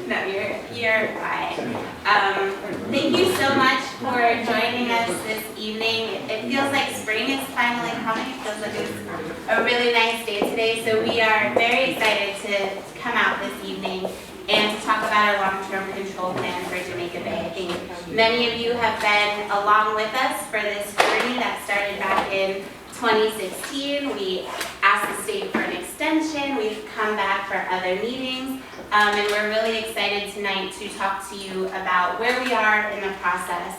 No, you're fine. Thank you so much for joining us this evening. It feels like spring is finally coming. It feels like it's a really nice day today. So we are very excited to come out this evening and to talk about our long-term control plan for Jamaica Bay. I think many of you have been along with us for this journey that started back in 2016. We asked the state for an extension. We've come back for other meetings. And we're really excited tonight to talk to you about where we are in the process.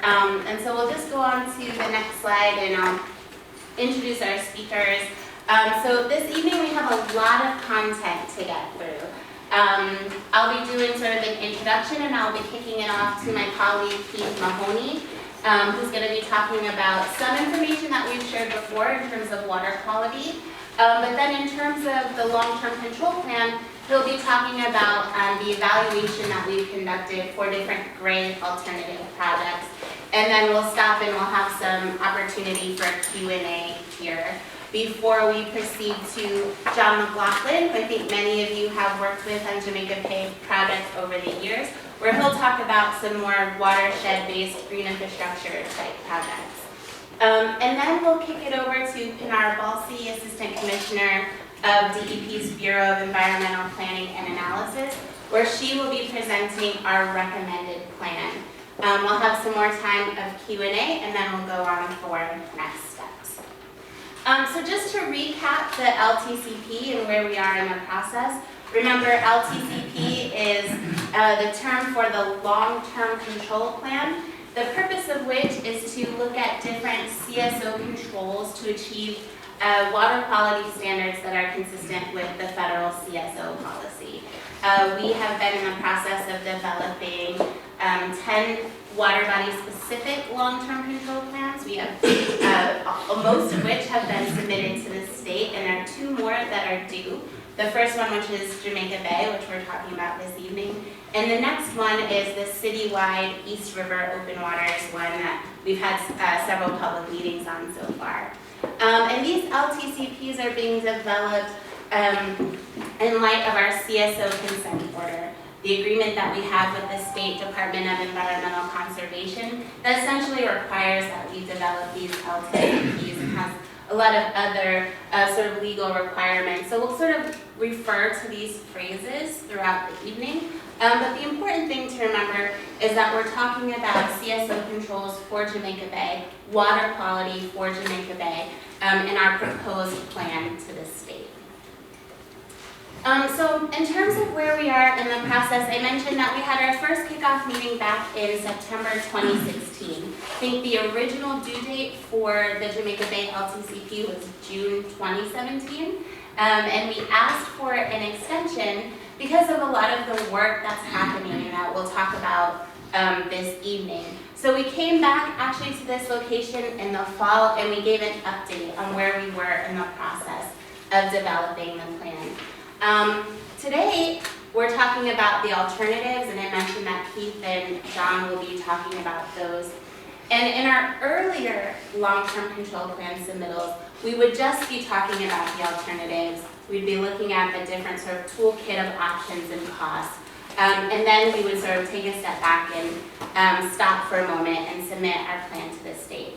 And so we'll just go on to the next slide and I'll introduce our speakers. So this evening we have a lot of content to get through. I'll be doing sort of an introduction and I'll be kicking it off to my colleague Keith Mahoney, who's going to be talking about some information that we've shared before in terms of water quality. But then in terms of the long-term control plan, he'll be talking about the evaluation that we've conducted for different gray alternative projects. And then we'll stop and we'll have some opportunity for Q&A here. Before we proceed to John McLaughlin, who I think many of you have worked with on Jamaica Bay projects over the years, where he'll talk about some more watershed-based green infrastructure type projects. And then we'll kick it over to Pinar Balsi, Assistant Commissioner of DEP's Bureau of Environmental Planning and Analysis, where she will be presenting our recommended plan. We'll have some more time of Q&A and then we'll go on for next steps. So just to recap the LTCP and where we are in the process, remember LTCP is the term for the long-term control plan, the purpose of which is to look at different CSO controls to achieve water quality standards that are consistent with the federal CSO policy. We have been in the process of developing 10 water body specific long-term control plans. We have most of which have been submitted to the state, and there are 2 more that are due. The first one, which is Jamaica Bay, which we're talking about this evening, and the next one is the citywide East River Open Waters one that we've had several public meetings on so far. And these LTCPs are being developed in light of our CSO consent order, the agreement that we have with the State Department of Environmental Conservation that essentially requires that we develop these LTCPs and has a lot of other sort of legal requirements. So we'll sort of refer to these phrases throughout the evening. But the important thing to remember is that we're talking about CSO controls for Jamaica Bay, water quality for Jamaica Bay, in our proposed plan to the state. So in terms of where we are in the process, I mentioned that we had our first kickoff meeting back in September 2016. I think the original due date for the Jamaica Bay LTCP was June 2017. And we asked for an extension because of a lot of the work that's happening that we'll talk about this evening. So we came back actually to this location in the fall and we gave an update on where we were in the process of developing the plan. Today, we're talking about the alternatives, and I mentioned that Keith and John will be talking about those. And in our earlier long-term control plan submittals, we would just be talking about the alternatives. We'd be looking at the different sort of toolkit of options and costs. And then we would sort of take a step back and stop for a moment and submit our plan to the state.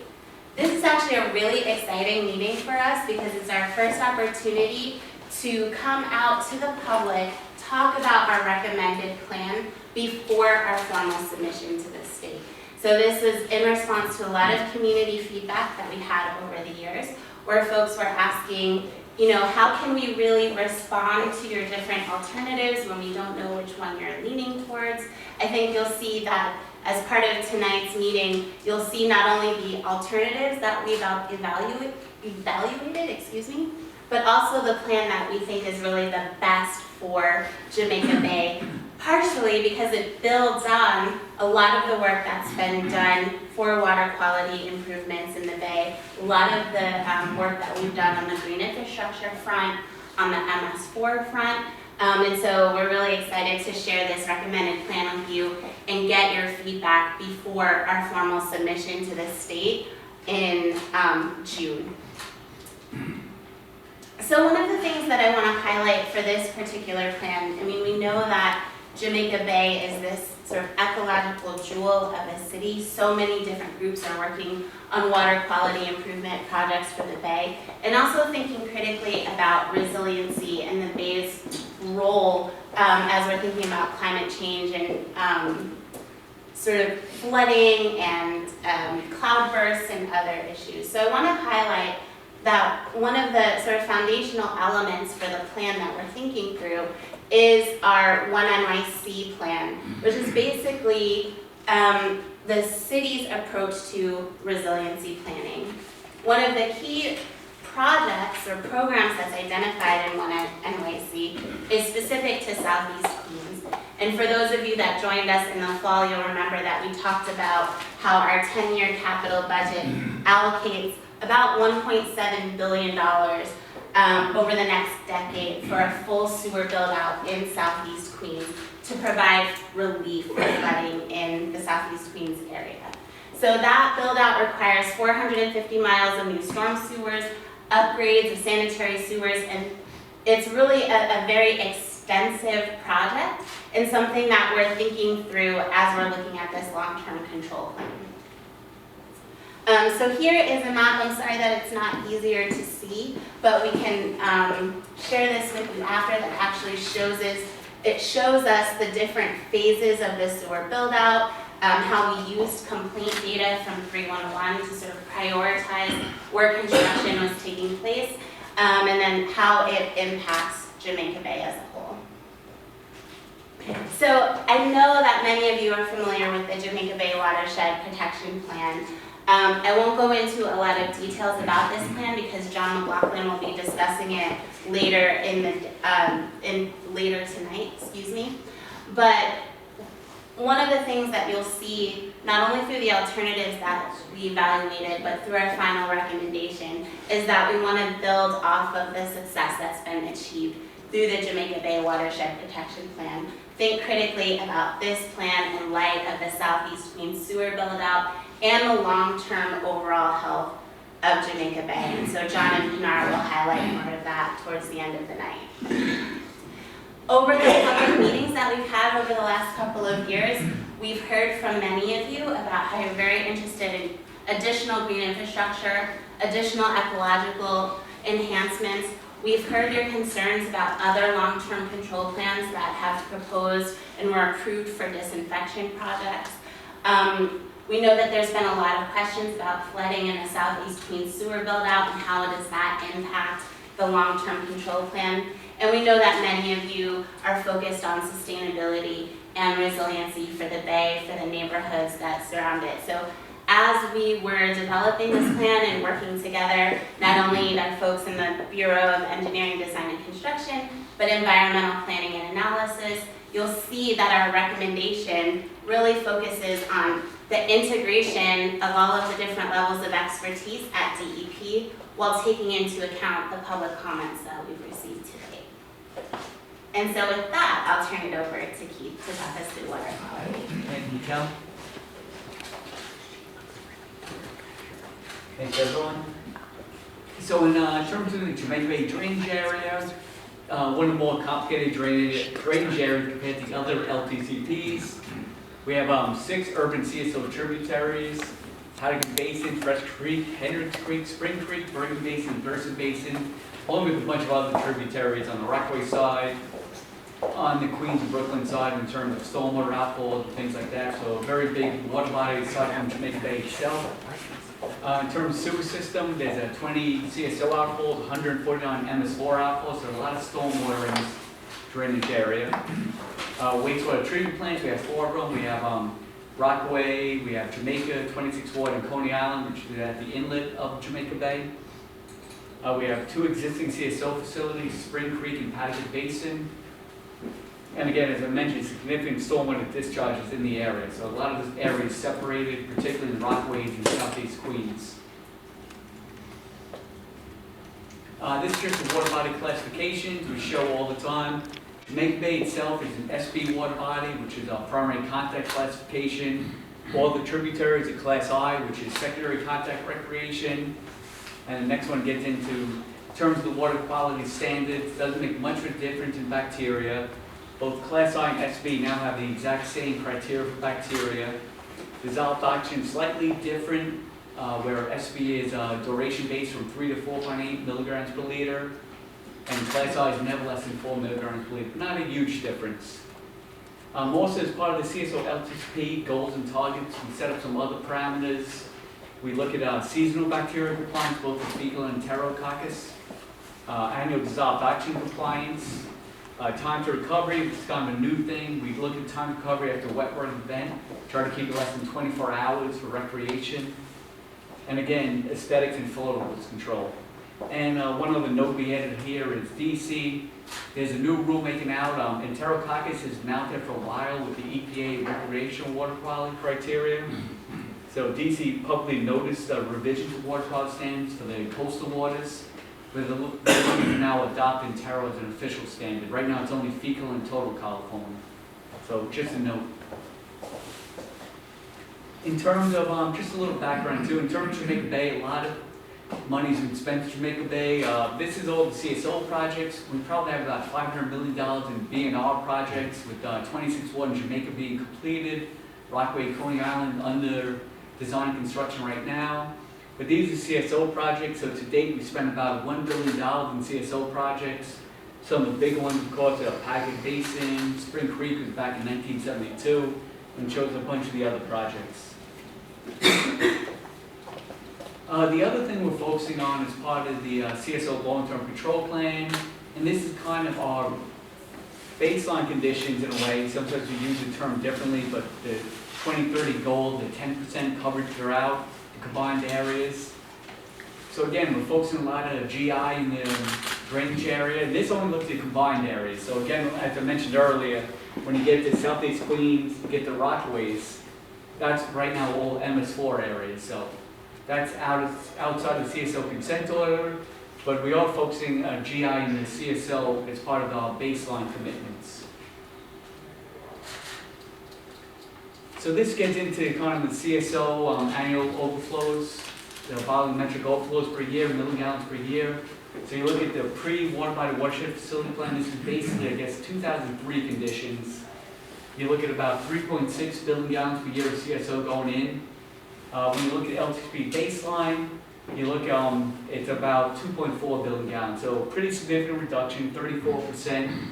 This is actually a really exciting meeting for us because it's our first opportunity to come out to the public, talk about our recommended plan before our formal submission to the state. So this was in response to a lot of community feedback that we had over the years, where folks were asking, you know, how can we really respond to your different alternatives when we don't know which one you're leaning towards? I think you'll see that as part of tonight's meeting, you'll see not only the alternatives that we've evaluated, but also the plan that we think is really the best for Jamaica Bay, partially because it builds on a lot of the work that's been done for water quality improvements in the Bay, a lot of the work that we've done on the green infrastructure front, on the MS4 front, and so we're really excited to share this recommended plan with you and get your feedback before our formal submission to the state in June. So one of the things that that I want to highlight for this particular plan, I mean, we know that Jamaica Bay is this sort of ecological jewel of a city. So many different groups are working on water quality improvement projects for the bay, and also thinking critically about resiliency and the bay's role as we're thinking about climate change and sort of flooding and cloudbursts and other issues. So I want to highlight that one of the sort of foundational elements for the plan that we're thinking through is our One NYC plan, which is basically the city's approach to resiliency planning. One of the key projects or programs that's identified in One NYC is specific to Southeast Queens. And for those of you that joined us in the fall, you'll remember that we talked about how our 10-year capital budget allocates about $1.7 billion over the next decade for a full sewer build-out in Southeast Queens to provide relief for flooding in the Southeast Queens area. So that build-out requires 450 miles of new storm sewers, upgrades of sanitary sewers, and it's really a very extensive project and something that we're thinking through as we're looking at this long-term control plan. So here is a map. I'm sorry that it's not easier to see, but we can share this with you after. That actually shows us the different phases of the sewer build-out, how we used complaint data from 311 to sort of prioritize where construction was taking place, and then how it impacts Jamaica Bay as a whole. So I know that many of you are familiar with the Jamaica Bay Watershed Protection Plan. I won't go into a lot of details about this plan because John McLaughlin will be discussing it later later tonight, excuse me. But one of the things that you'll see, not only through the alternatives that we evaluated, but through our final recommendation, is that we want to build off of the success that's been achieved through the Jamaica Bay Watershed Protection Plan. Think critically about this plan in light of the Southeast Queens sewer build-out and the long-term overall health of Jamaica Bay. And so John and Pinar will highlight more of that towards the end of the night. Over the public meetings that we've had over the last couple of years, we've heard from many of you about how you're very interested in additional green infrastructure, additional ecological enhancements. We've heard your concerns about other long-term control plans that have proposed and were approved for disinfection projects. We know that there's been a lot of questions about flooding in the Southeast Queens sewer build-out and how does that impact the long-term control plan. And we know that many of you are focused on sustainability and resiliency for the bay, for the neighborhoods that surround it. So as we were developing this plan and working together, not only our folks in the Bureau of Engineering, Design, and Construction, but environmental planning and analysis, you'll see that our recommendation really focuses on the integration of all of the different levels of expertise at DEP while taking into account the public comments that we've received today. And so with that, I'll turn it over to Keith to talk us through water quality. Thank you, Kel. Thanks, everyone. So in terms of the Jamaica Bay drainage area, one of the more complicated drainage areas compared to the other LTCPs. We have 6 urban CSO tributaries: Hattigan Basin, Fresh Creek, Hendricks Creek, Spring Creek, Bergen Basin, Thurston Basin, along with a bunch of other tributaries on the Rockaway side, on the Queens and Brooklyn side in terms of stormwater outflows and things like that. So a very big water body aside from Jamaica Bay itself. In terms of sewer system, there's a 20 CSO outflows, 149 MS4 outflows, so a lot of stormwater in this drainage area. Wastewater treatment plants, we have 4 of them. We have Rockaway, we have Jamaica, 26 Ward, and Coney Island, which is at the inlet of Jamaica Bay. We have 2 existing CSO facilities, Spring Creek and Hattigan Basin. And again, as I mentioned, significant stormwater discharges in the area. So a lot of this area is separated, particularly in Rockaways and Southeast Queens. This is just the water body classifications we show all the time. Jamaica Bay itself is an SB water body, which is our primary contact classification. All the tributaries are Class I, which is secondary contact recreation. And the next one gets into In terms of the water quality standards, doesn't make much of a difference in bacteria. Both Class I and SB now have the exact same criteria for bacteria. Dissolved oxygen slightly different, where SB is duration based from 3 to 4.8 milligrams per liter, and Class I is never less than 4 milligrams per liter. Not a huge difference. Also, as part of the CSO LTP goals and targets, we set up some other parameters. We look at seasonal bacterial compliance, both for fecal and enterococcus, annual dissolved oxygen compliance, time to recovery, which is kind of a new thing. We look at time to recovery after a wet work event, try to keep it less than 24 hours for recreation. And again, aesthetics and floatables control. And one other note we added here is DC. There's a new rule making out. Enterococcus has been out there for a while with the EPA recreational water quality criteria. So DC publicly noticed a revision to water quality standards for the coastal waters, where they're looking to now adopt Entero as an official standard. Right now it's only fecal and total coliform. So just a note. In terms of, just a little background too, in terms of Jamaica Bay, a lot of money's been spent in Jamaica Bay. This is all the CSO projects. We probably have about $500 million in B&R projects, with 26 water in Jamaica being completed, Rockaway, Coney Island under design and construction right now. But these are CSO projects, so to date we've spent about $1 billion in CSO projects. Some of the big ones, of course, are Packet Basin, Spring Creek was back in 1972, and shows a bunch of the other projects. The other thing we're focusing on is part of the CSO long-term control plan, and this is kind of our baseline conditions in a way. Sometimes we use the term differently, but the 2030 goal, the 10% coverage throughout the combined areas. So again, we're focusing a lot of GI in the drainage area. This only looks at combined areas. So again, as I mentioned earlier, when you get to Southeast Queens, you get to Rockaways, that's right now all MS4 areas. So that's outside the CSO consent order, but we are focusing on GI and the CSO as part of our baseline commitments. So this gets into kind of the CSO annual overflows, the volumetric overflows per year, million gallons per year. So you look at the pre-water body watershed facility plan, this is basically, I guess, 2003 conditions. You look at about 3.6 billion gallons per year of CSO going in. When you look at LTP baseline, you look it's about 2.4 billion gallons, so pretty significant reduction, 34%.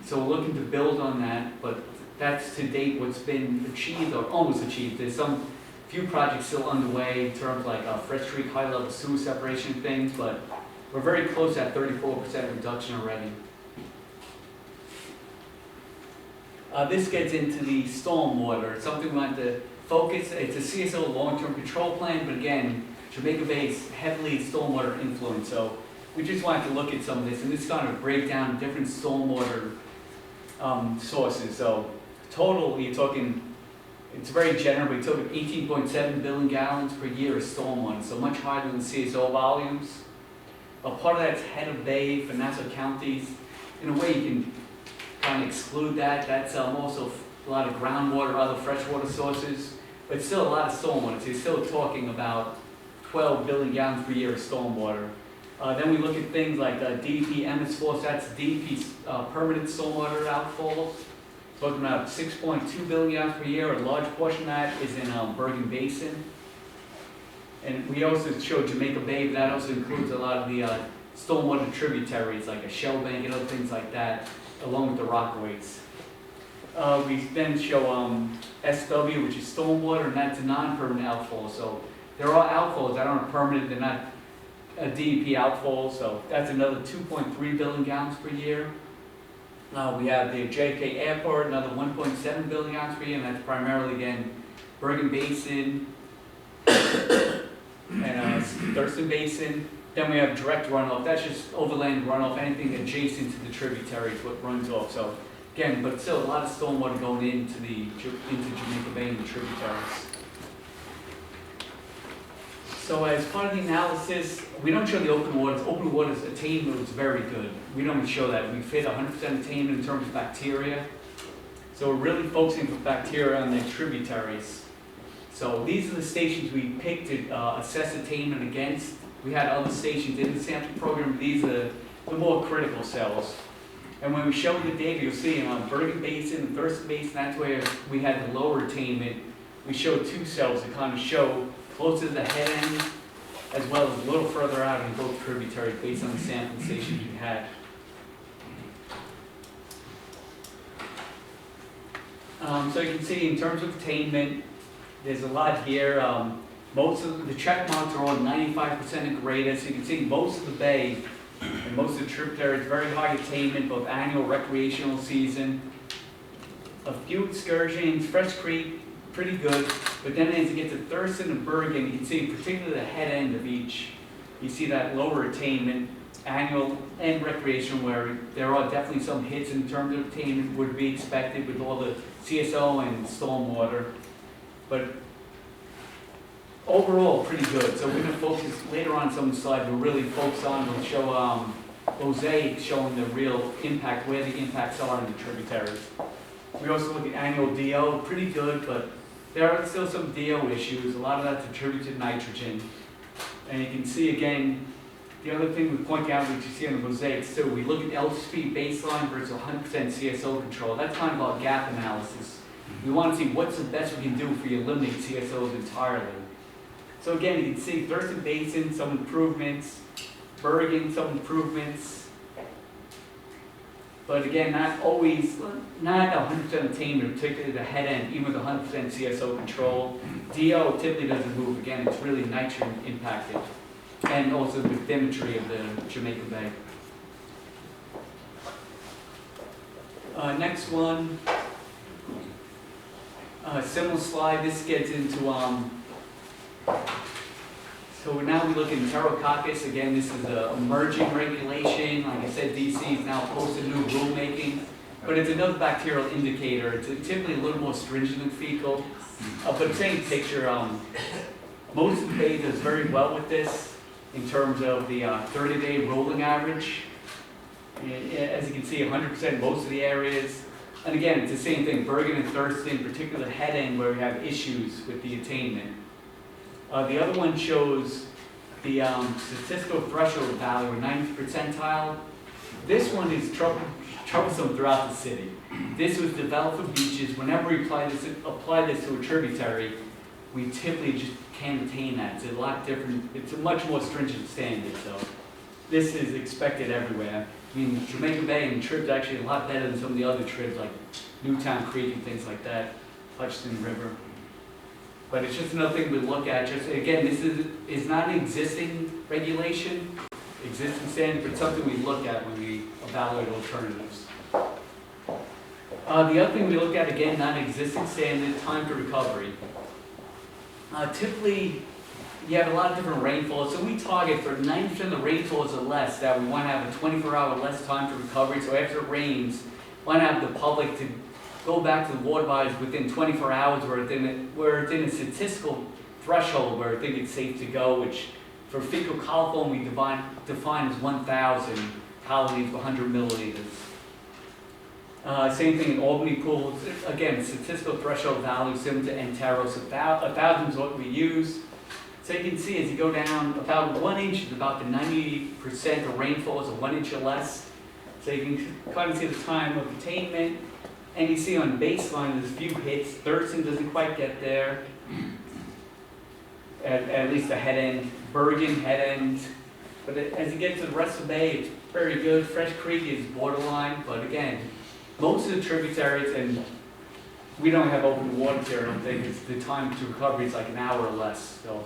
So we're looking to build on that, but that's to date what's been achieved or almost achieved. There's some few projects still underway in terms like Fresh Creek high level sewer separation things, but we're very close at 34% reduction already. This gets into the stormwater. It's something we want to focus. It's a CSO long-term control plan, but again, Jamaica Bay is heavily stormwater influenced, so we just wanted to look at some of this, and this kind of break down different stormwater sources. So total, you're talking, it's very general, but you're talking 18.7 billion gallons per year of stormwater, so much higher than the CSO volumes. A part of that's head of bay for Nassau counties. In a way, you can kind of exclude that. That's also a lot of groundwater, other freshwater sources, but still a lot of stormwater. So you're still talking about 12 billion gallons per year of stormwater. Then we look at things like DEP MS4, so that's DEP's permanent stormwater outfalls. Talking about 6.2 billion gallons per year. A large portion of that is in Bergen Basin. And we also show Jamaica Bay, but that also includes a lot of the stormwater tributaries like a shell bank and other things like that, along with the Rockaways. We then show SW, which is stormwater, and that's a non-permanent outfall. So there are outfalls that aren't permanent, they're not a DEP outfall, so that's another 2.3 billion gallons per year. We have the JFK Airport, another 1.7 billion gallons per year, and that's primarily, again, Bergen Basin and Thurston Basin. Then we have direct runoff, that's just overland runoff, anything adjacent to the tributaries, what runs off. So again, but still a lot of stormwater going into Jamaica Bay and the tributaries. So as part of the analysis, we don't show the open waters. Open waters attainment was very good. We don't show that. We fit 100% attainment in terms of bacteria. So we're really focusing for bacteria on the tributaries. So these are the stations we picked to assess attainment against We had other stations in the sampling program. These are the more critical cells. And when we show the data, you'll see on Bergen Basin and Thurston Basin, that's where we had the lower attainment. We showed two cells that kind of show closer to the head end, as well as a little further out in both tributaries based on the sampling stations we had. So you can see in terms of attainment, there's a lot here. Most of the check marks are on 95% and greater, so you can see most of the bay and most of the tributaries, very high attainment, both annual recreational season. A few excursions, Fresh Creek, pretty good, but then as you get to Thurston and Bergen, you can see particularly the head end of each, you see that lower attainment, annual and recreational, where there are definitely some hits in terms of attainment would be expected with all the CSO and stormwater, but overall pretty good. So we're going to focus later on some of the slides, we'll really focus on, we'll show mosaics showing the real impact, where the impacts are in the tributaries. We also look at annual DO, pretty good, but there are still some DO issues. A lot of that's attributed to nitrogen. And you can see again, the other thing we point out, which you see on the mosaics too, we look at LSP baseline versus 100% CSO control. That's kind of our gap analysis. We want to see what's the best we can do for you eliminate CSOs entirely. So again, you can see Thurston Basin, some improvements, Bergen, some improvements. But again, not always, not 100% attainment, particularly the head end, even with 100% CSO control. DO typically doesn't move. Again, it's really nitrogen impacted. And also the bathymetry of the Jamaica Bay. Next one, similar slide. This gets into, so now we look at Enterococcus. Again, this is an emerging regulation. Like I said, DC is now posted new rulemaking, but it's another bacterial indicator. It's typically a little more stringent than fecal. But same picture, most of the bay does very well with this in terms of the 30-day rolling average. As you can see, 100% most of the areas. And again, it's the same thing, Bergen and Thurston, particularly the head end where we have issues with the attainment. The other one shows the statistical threshold value, or 90th percentile. This one is troublesome throughout the city. This was developed for beaches. Whenever we apply this to a tributary, we typically just can't attain that. It's a lot different. It's a much more stringent standard. So this is expected everywhere. I mean, Jamaica Bay and trib's actually a lot better than some of the other tribs like Newtown Creek and things like that, Hutchinson River. But it's just another thing we look at. Just again, this is not an existing regulation, existing standard, but something we look at when we evaluate alternatives. The other thing we look at, again, not an existing standard, time to recovery. Typically, you have a lot of different rainfalls, so we target for 90% of the rainfalls or less that we want to have a 24-hour less time to recovery. So after it rains, we want to have the public to go back to the water bodies within 24 hours where it's in a statistical threshold where I think it's safe to go, which for fecal coliform we define as 1,000 colonies per 100 milliliters. Same thing in Albany pools. Again, statistical threshold value similar to Entero, so 1,000 is what we use. So you can see as you go down, about 1 inch is about the 90% of rainfall is a 1 inch or less. So you can kind of see the time of attainment. And you see on baseline, there's a few hits. Thurston doesn't quite get there. At least the head end. Bergen, head end. But as you get to the rest of the bay, it's very good. Fresh Creek is borderline. But again, most of the tributaries, and we don't have open water here, I don't think. It's the time to recovery is like an hour or less. So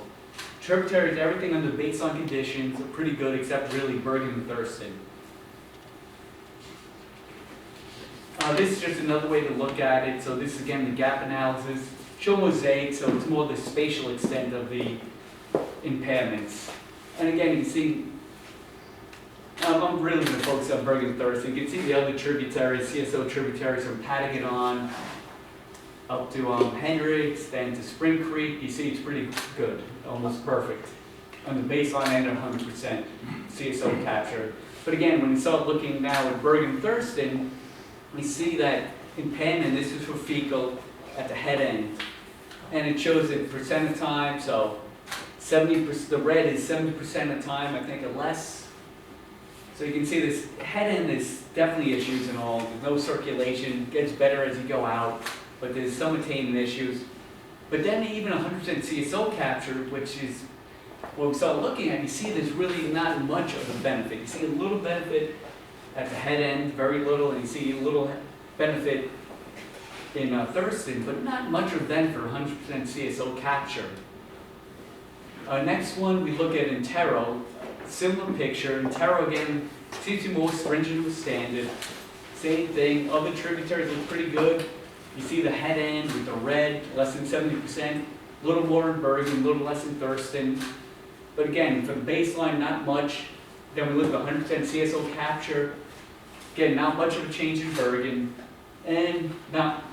tributaries, everything under baseline conditions are pretty good, except really Bergen and Thurston. This is just another way to look at it. So this is again the gap analysis. Show mosaic, so it's more the spatial extent of the impairments. And again, you can see, I'm really going to focus on Bergen and Thurston. You can see the other tributaries, CSO tributaries from Patagonon up to Hendricks, then to Spring Creek. You see it's pretty good, almost perfect. On the baseline end, 100% CSO capture. But again, when you start looking now at Bergen and Thurston, we see that impairment, this is for fecal at the head end, and it shows it percent of time, so 70%, the red is 70% of the time, I think, or less. So you can see this head end is definitely issues and all. There's no circulation, gets better as you go out, but there's some attainment issues. But then even 100% CSO capture, which is what we started looking at, you see there's really not much of a benefit. You see a little benefit at the head end, very little, and you see a little benefit in Thurston, but not much of a benefit for 100% CSO capture. Next one, we look at Intero. Similar picture. Intero, again, seems to be more stringent with standard. Same thing. Other tributaries look pretty good. You see the head end with the red, less than 70%. A little more in Bergen, a little less in Thurston. But again, for the baseline, not much. Then we look at 100% CSO capture. Again, not much of a change in Bergen. And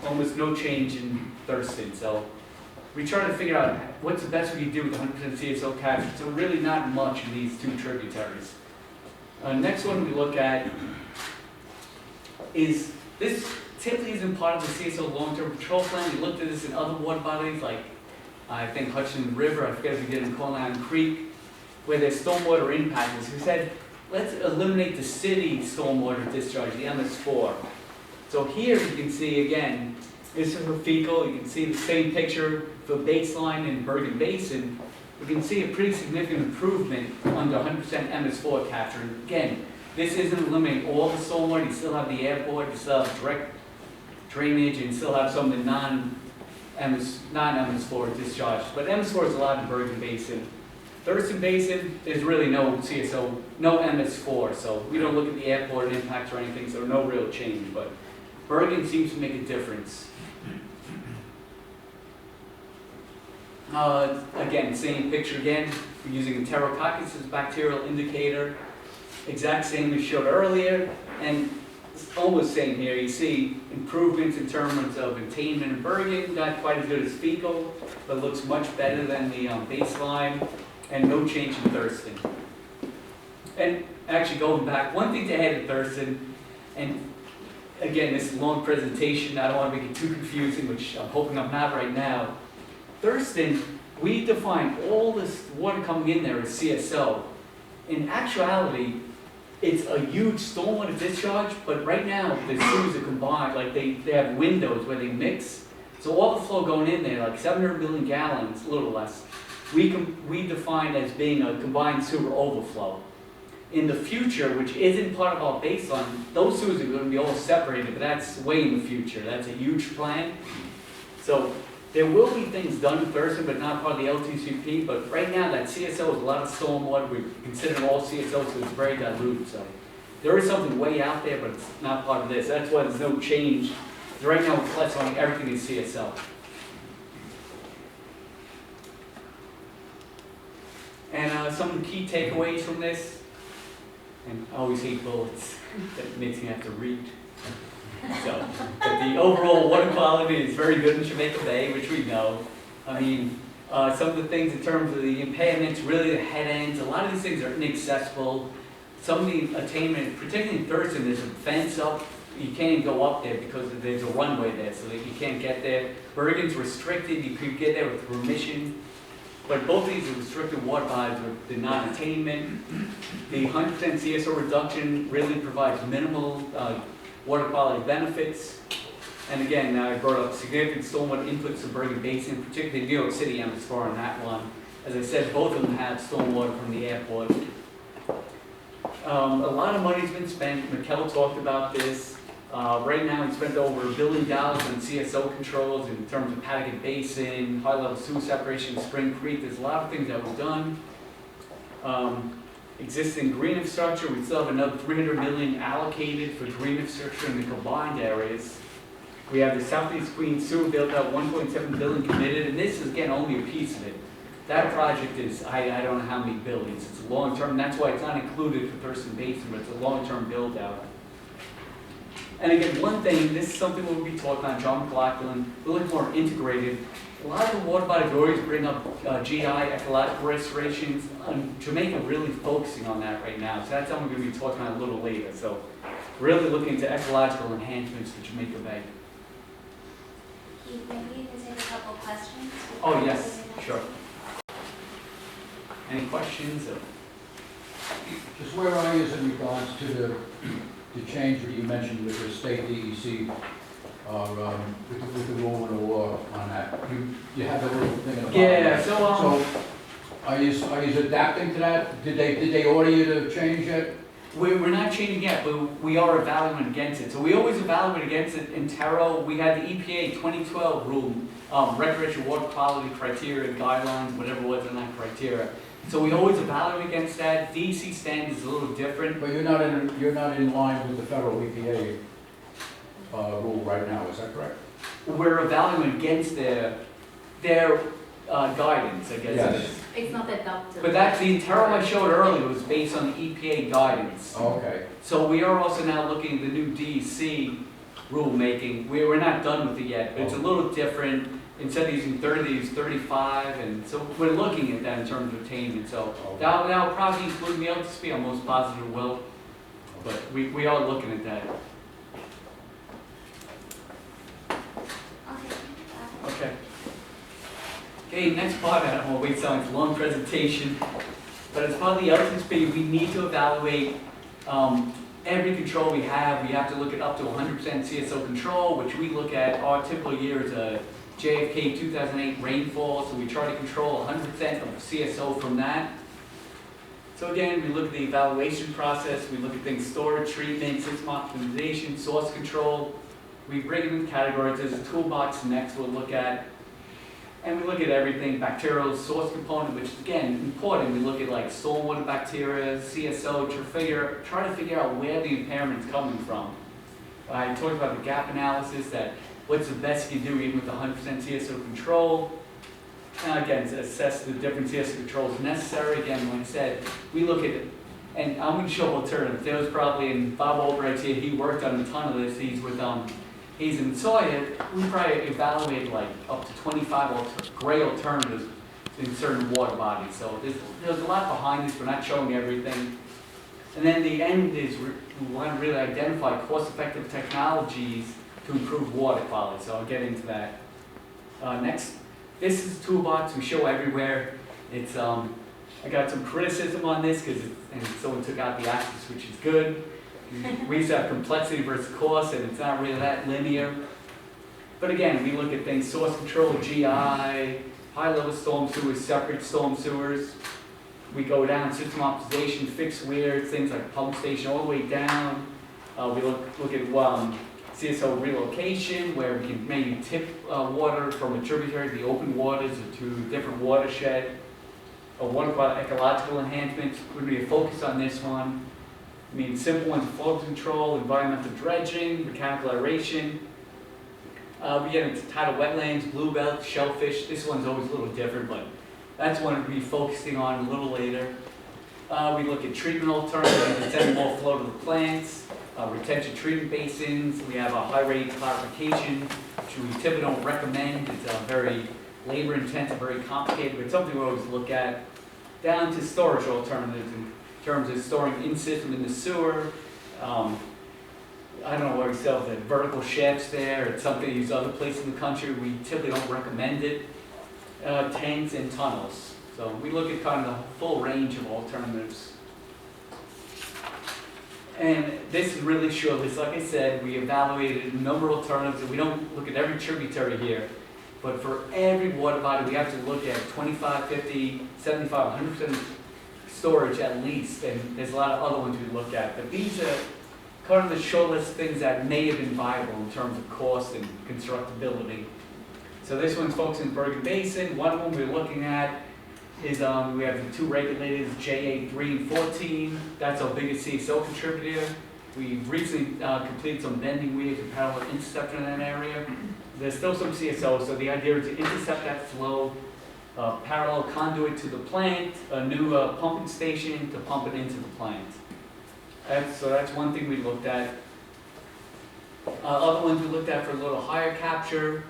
almost no change in Thurston. So we try to figure out what's the best we can do with 100% CSO capture. So really not much in these two tributaries. Next one we look at is, this typically isn't part of the CSO long-term control plan. We looked at this in other water bodies like I think Hudson River, I forget if we did in Coal Creek, where there's stormwater impactors. We said, let's eliminate the city stormwater discharge, the MS4. So here you can see again, this is for fecal. You can see the same picture for baseline in Bergen Basin. We can see a pretty significant improvement under 100% MS4 capture. And again, this isn't eliminating all the stormwater. You still have the airport, you still have direct drainage, and you still have some of the non-MS4 discharge. But MS4 is allowed in Bergen Basin. Thurston Basin, there's really no CSO, no MS4. So we don't look at the airport impacts or anything, so no real change. But Bergen seems to make a difference. Again, same picture again. We're using Enterococcus as a bacterial indicator. Exact same we showed earlier. And it's almost same here. You see improvements in terms of attainment in Bergen, not quite as good as fecal, but looks much better than the baseline, and no change in Thurston. And actually going back, one thing to add in Thurston, and again, this is a long presentation, I don't want to make it too confusing, which I'm hoping I'm not right now. Thurston, we define all this water coming in there as CSO. In actuality, it's a huge stormwater discharge, but right now the sewers are combined, like they have windows where they mix. So all the flow going in there, like 700 million gallons, a little less, we define as being a combined sewer overflow. In the future, which isn't part of our baseline, those sewers are going to be all separated, but that's way in the future. That's a huge plan. So there will be things done in Thurston, but not part of the LTCP. But right now, that CSO is a lot of stormwater. We consider all CSO, so it's very dilute. So there is something way out there, but it's not part of this. That's why there's no change. Right now, we're classifying everything as CSO. And some of the key takeaways from this, and I always hate bullets, that makes me have to read. So, but the overall water quality is very good in Jamaica Bay, which we know. I mean, some of the things in terms of the impairments, really the head ends, a lot of these things are inaccessible. Some of the attainment, particularly in Thurston, there's a fence up. You can't even go up there because there's a runway there, so that you can't get there. Bergen's restricted, you could get there with permission. But both these are restricted water bodies with the non-attainment. The 100% CSO reduction really provides minimal water quality benefits. And again, I brought up significant stormwater inputs to Bergen Basin, particularly New York City MS4 on that one. As I said, both of them have stormwater from the airport. A lot of money's been spent. Mikkel talked about this. Right now, we spent over $1 billion on CSO controls in terms of Patagon Basin, high-level sewer separation, Spring Creek. There's a lot of things that we've done. Existing green infrastructure, we still have another $300 million allocated for green infrastructure in the combined areas. We have the Southeast Queen sewer built out, $1.7 billion committed, and this is again only a piece of it. That project is, I don't know how many billions. It's a long-term, that's why it's not included for Thurston Basin, but it's a long-term build-out. And again, one thing, this is something we'll be talking on, John McLaughlin, a little more integrated. A lot of the water body always bring up GI, ecological restorations. Jamaica really focusing on that right now. So that's something we're going to be talking about a little later. So really looking into ecological enhancements for Jamaica Bay. Keith, maybe you can take a couple questions. Oh yes, sure. Any questions? Just where are you in regards to the change that you mentioned with the state DEC, with the rule and the law on that? You have the little thing in the bottom. Yeah, So, are you adapting to that? Did they order you to change it? we're not changing yet, but we are evaluating against it. So we always evaluate against it in Terrell. We had the EPA 2012 rule, recreational water quality criteria, guidelines, whatever was in that criteria. So we always evaluate against that. DEC standard is a little different. But you're not in line with the federal EPA rule right now, is that correct? We're evaluating against their guidance, I guess it Yes. is. It's not adopted. But that's the Terrell I showed earlier was based on the EPA guidance. Okay. So we are also now looking at the new DEC rulemaking. We're not done with it yet, but it's a little different. Instead of using 30, they use 35, and so we're looking at that in terms of attainment. So that will probably include the LTSP, I'm most positive will, but we are looking at that. Okay. Okay, next part, I don't want to wait so it's a long presentation, but as part of the LTSP, we need to evaluate every control we have. We have to look at up to 100% CSO control, which we look at our typical year is a JFK 2008 rainfall, so we try to control 100% of CSO from that. So again, we look at the evaluation process, we look at things storage, treatment, system optimization, source control. We break it into categories. There's a toolbox next we'll look at. And we look at everything, bacterial source component, which is again important. We look at like stormwater bacteria, CSO, try to figure out where the impairment's coming from. I talked about the gap analysis, that what's the best you can do even with 100% CSO control. And again, to assess the different CSO controls necessary. Again, like I said, we look at it, and I'm going to show alternatives. There was probably, and Bob Albright's here, he worked on a ton of this. He's in Sawyer. We probably evaluated like up to 25 gray alternatives in certain water bodies. So there's a lot behind this. We're not showing everything. And then the end is we want to really identify cost-effective technologies to improve water quality. So I'll get into that. Next, this is a toolbox we show everywhere. It's I got some criticism on this because someone took out the axis, which is good. We used to have complexity versus cost, and it's not really that linear. But again, we look at things, source control, GI, high-level storm sewers, separate storm sewers. We go down system optimization, fixed weirs, things like pump station, all the way down. We look at CSO relocation, where we can maybe tip water from a tributary to the open waters or to a different watershed. Water quality ecological enhancements would be a focus on this one. I mean, simple ones: flow control, environmental dredging, mechanical aeration. We get into tidal wetlands, bluebells, shellfish. This one's always a little different, but that's one we'll be focusing on a little later. We look at treatment alternatives to send more flow to the plants, retention treatment basins. We have a high rate clarification, which we typically don't recommend. It's very labor intensive, very complicated, but something we always look at. Down to storage alternatives in terms of storing in system in the sewer. I don't know where we sell the vertical shafts there. It's something used other places in the country. We typically don't recommend it. Tanks and tunnels. So we look at kind of the full range of alternatives. And this is really short list. Like I said, we evaluated a number of alternatives, and we don't look at every tributary here. But for every water body, we have to look at 25, 50, 75, 100% storage at least. And there's a lot of other ones we look at. But these are kind of the short list things that may have been viable in terms of cost and constructability. So this one's focusing on Bergen Basin. One of them we're looking at is we have the two regulators, JA 3 and 14. That's our biggest CSO contributor. We recently completed some bending weirs and parallel interceptor in that area. There's still some CSO, so the idea is to intercept that flow, parallel conduit to the plant, a new pumping station to pump it into the plant. So that's one thing we looked at. Other ones we looked at for a little higher capture,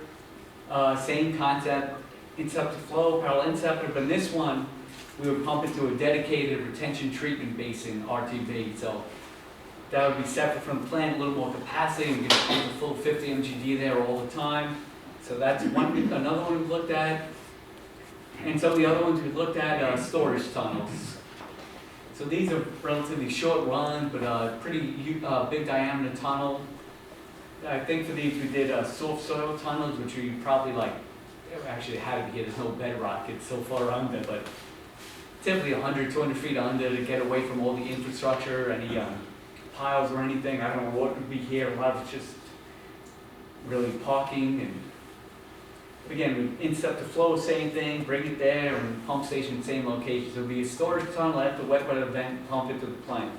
same concept, interceptor flow, parallel interceptor, but in this one, we would pump it to a dedicated retention treatment basin, RTB. So that would be separate from the plant, a little more capacity, and we get a full 50 MGD there all the time. So that's one. Another one we looked at. And some of the other ones we looked at, storage tunnels. So these are relatively short runs, but pretty big diameter tunnel. I think for these we did soft soil tunnels, which we probably actually had to be here, there's no bedrock, it's so far under, but typically 100, 200 feet under to get away from all the infrastructure, any piles or anything. I don't know what would be here, a lot of it's just really parking. And again, we intercept the flow, same thing, bring it there, and pump station, same location. So it'll be a storage tunnel after the wet weather event, pump it to the plant.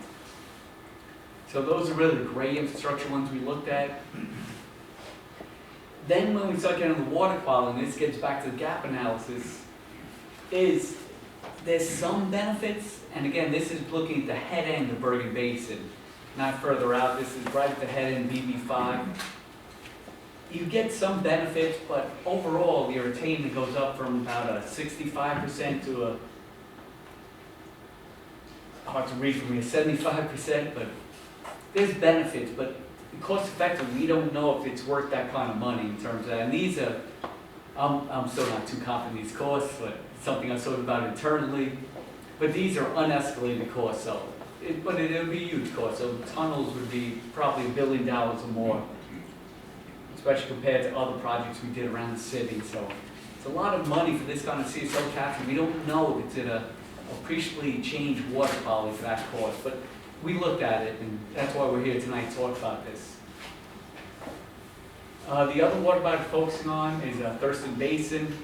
So those are really the gray infrastructure ones we looked at. Then when we start getting the water quality, and this gets back to the gap analysis, is there's some benefits, and again, this is looking at the head end of Bergen Basin, not further out. This is right at the head end, BB5. You get some benefits, but overall, your attainment goes up from about a 65% to a, hard to read from here, 75%, but there's benefits, but cost effective, we don't know if it's worth that kind of money in terms of that. And these are, I'm still not too confident in these costs, but it's something I thought about internally. But these are unescalated costs, so, but it would be a huge cost. So tunnels would be probably $1 billion or more, especially compared to other projects we did around the city. So it's a lot of money for this kind of CSO capture. We don't know if it's in a appreciably change water quality for that cost, but we looked at it, and that's why we're here tonight to talk about this. The other water body we're focusing on is Thurston Basin.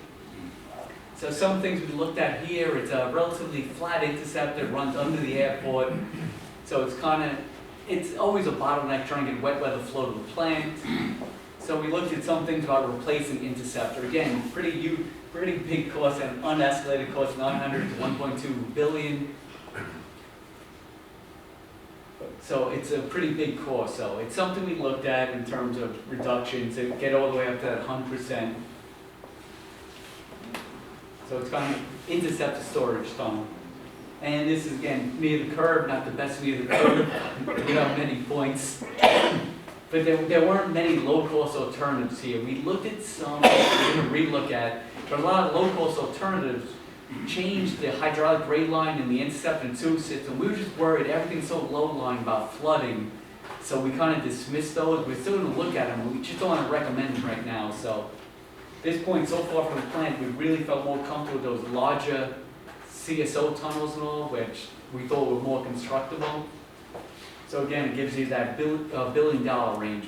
So some things we looked at here, it's a relatively flat interceptor, runs under the airport. So it's always a bottleneck trying to get wet weather flow to the plant. So we looked at some things about replacing interceptor. Again, pretty big cost and unescalated cost, 900 to 1.2 billion. So it's a pretty big cost. So it's something we looked at in terms of reduction to get all the way up to that 100%. So it's kind of intercept the storage tunnel. And this is again near the curb, not the best near the curb, without many points. But there weren't many low-cost alternatives here. We looked at some, we're going to relook at, but a lot of low-cost alternatives changed the hydraulic grade line in the intercept and tube system. We were just worried everything's so low-lying about flooding, so we kind of dismissed those. We're still going to look at them, but we just don't want to recommend them right now. So at this point, so far from the plant, we really felt more comfortable with those larger CSO tunnels and all, which we thought were more constructible. So again, it gives you that $1 billion range.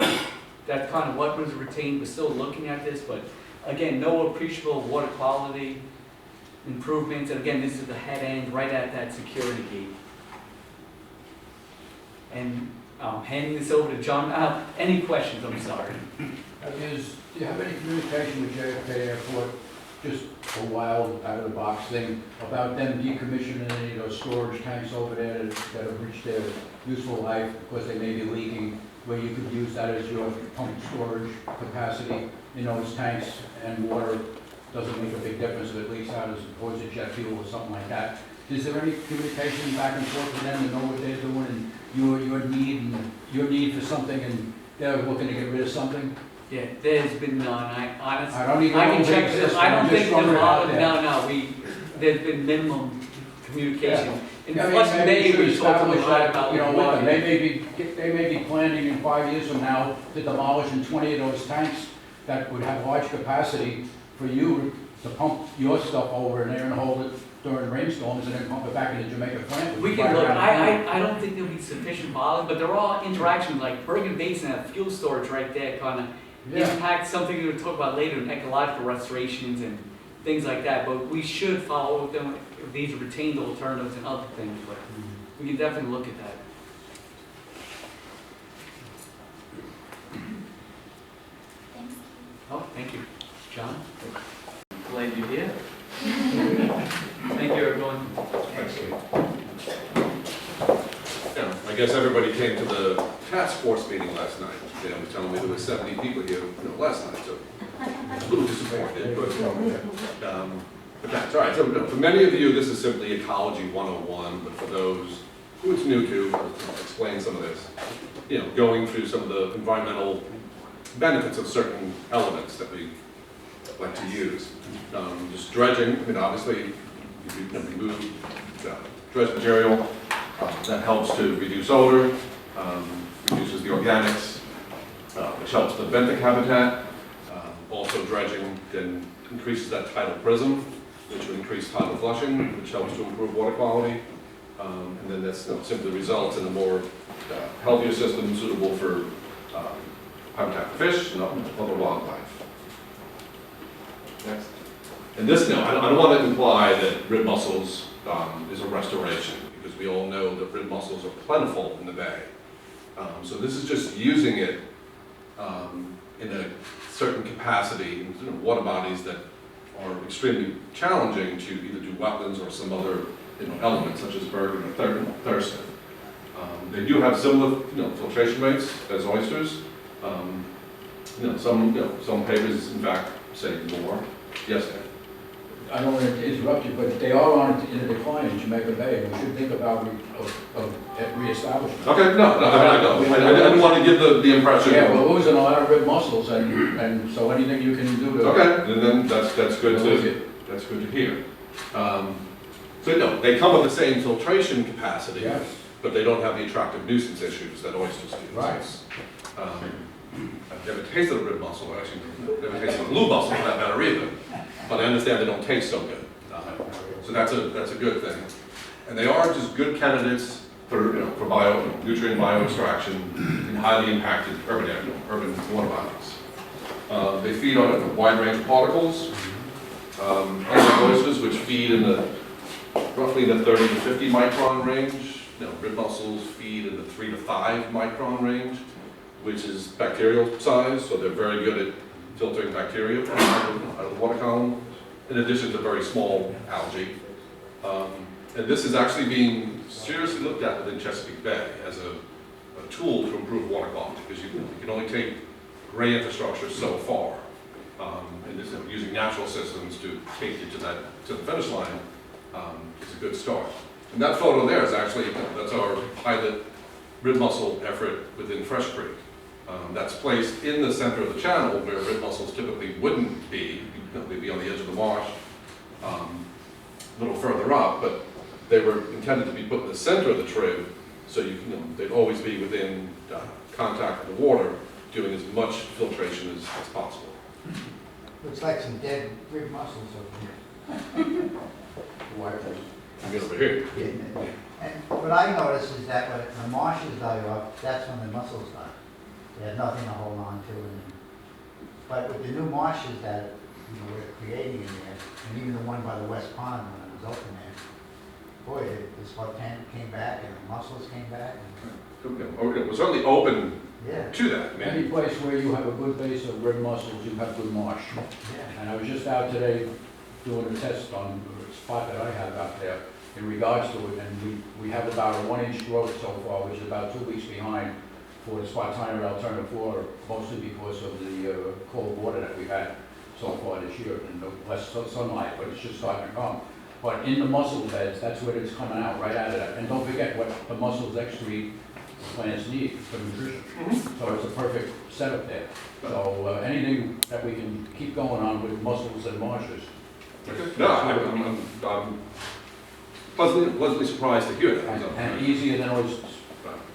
That's kind of what was retained. We're still looking at this, but again, no appreciable water quality improvements. And again, this is the head end right at that security gate. And I'm handing this over to John. Any questions? I'm sorry. Do you have any communication with JFK Airport, just a wild, out-of-the-box thing, about them decommissioning any of those storage tanks over there that have reached their useful life because they may be leaking, where you could use that as your pump storage capacity in those tanks, and water doesn't make a big difference if it leaks out as opposed to jet fuel or something like that? Is there any communication back and forth with them to know what they're doing and your need for something, and they're looking to get rid of something? Yeah, there's been none. I honestly, I don't even I know can if check it this. exists. I don't I'm think just there's a throwing it lot out of, there. there's been minimum communication. Yeah. In I mean, Flush maybe Bay, you we should talked a establish lot that, about you know, water. with them. They may be planning in 5 years from now to demolish 20 of those tanks that would have large capacity for you to pump your stuff over in there and hold it during rainstorms and then pump it back into Jamaica plant. We can look. I don't think there'll be sufficient volume, but there are interactions like Bergen Basin, that fuel storage right there, kind of impact something we'll talk about later in ecological restorations and things like that. But we should follow with them if these are retained alternatives and other things. But we can definitely look at that. Thanks. Oh, thank you, John. Glad you're here. Thank you, everyone. Yeah, I guess everybody came to the task force meeting last night. Dan was telling me there were 70 people here, last night, so a little disappointed, but that's all right. So for many of you, this is simply Ecology 101, but for those who it's new to, I'll explain some of this. Going through some of the environmental benefits of certain elements that we like to use. Just dredging, I mean, obviously, if you remove dredge material, that helps to reduce odor, reduces the organics, which helps the benthic habitat. Also dredging then increases that tidal prism, which will increase tidal flushing, which helps to improve water quality. And then that's simply results in a more healthier system suitable for habitat for fish and other wildlife. Next. And this now, I don't want to imply that rib mussels is a restoration, because we all know that rib mussels are plentiful in the bay. So this is just using it in a certain capacity in water bodies that are extremely challenging to either do wetlands or some other elements such as berg or thurston. They do have similar filtration rates as oysters. Some papers in fact say more. Yes, Dan? I don't want to interrupt you, but they are in a decline in Jamaica Bay, and we should think about reestablishment. Okay, no, I didn't want to give the impression. Yeah, we're losing a lot of rib mussels, and so anything you can do to. Okay, and then that's good to hear. So no, they come with the same filtration capacity, Yes. but they don't have the attractive nuisance issues that oysters do. Right. I've never tasted a rib mussel, or actually never tasted a blue mussel for that matter either, but I understand they don't taste so good. So that's a good thing. And they are just good candidates for nutrient bioextraction in highly impacted urban water bodies. They feed on a wide range of particles. Unlike oysters, which feed in the roughly in the 30 to 50 micron range, rib mussels feed in the 3 to 5 micron range, which is bacterial size, so they're very good at filtering bacteria out of the water column, in addition to very small algae. And this is actually being seriously looked at within Chesapeake Bay as a tool to improve water quality, because you can only take gray infrastructure so far. And this, using natural systems to take you to the finish line is a good start. And that photo there is actually, that's our pilot rib mussel effort within Fresh Creek. That's placed in the center of the channel where rib mussels typically wouldn't be. They'd be on the edge of the marsh, a little further up, but they were intended to be put in the center of the trib, so they'd always be within contact with the water, doing as much filtration as possible. Looks like some dead rib mussels over here. You get over here. And what I noticed is that when the marshes die off, that's when the mussels die. They have nothing to hold on to. But with the new marshes that we're creating in there, and even the one by the West Pond when it was open there, boy, the spot came back and the mussels came back. It was certainly open Yeah. to that. Any place where you have a good base of rib mussels, you have good marsh. Yeah. And I was just out today doing a test on a spot that I have out there in regards to it, and we have about a 1-inch growth so far, which is about 2 weeks behind for the Spartina alternative flora, mostly because of the cold water that we've had so far this year, and the less sunlight, but it's just starting to come. But in the mussel beds, that's where it's coming out, right out of that. And don't forget what the mussels excrete plants need for nutrition. So it's a perfect setup there. So anything that we can keep going on with mussels and marshes. No, I'm pleasantly surprised to hear that. And easier than oysters.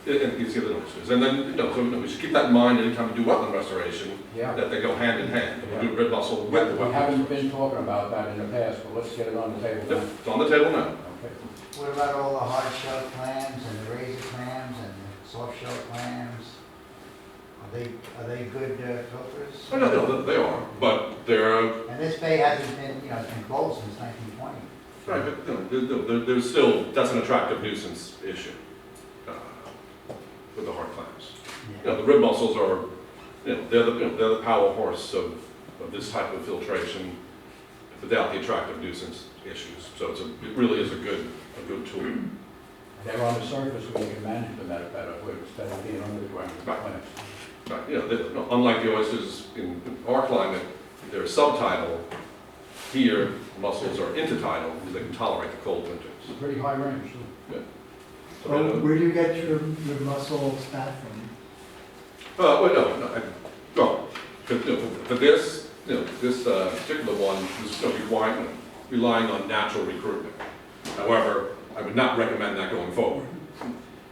And easier than oysters. And then, we should keep that in mind anytime we do wetland restoration, Yeah. that they go hand in hand. We do rib mussel with the We wetland. haven't been talking about that in the past, but let's get it on the table now. It's on the table now. Okay. What about all the hard shell clams and the razor clams and the soft shell clams? Are they good filters? Oh, no, they are, but they're, And this bay hasn't been, it's been closed since 1920. right, but there's still, that's an attractive nuisance issue with the hard clams. The rib mussels are, they're the power horse of this type of filtration without the attractive nuisance issues. So it really is a good tool. They're on the surface where you can manage them better, instead of being under the ground. Right. Unlike the oysters in our climate, they're subtidal. Here, mussels are intertidal because they can tolerate the cold winters. It's a pretty high range, too. So, Where do you get your mussel fat from? for this, this particular one was relying on natural recruitment. However, I would not recommend that going forward.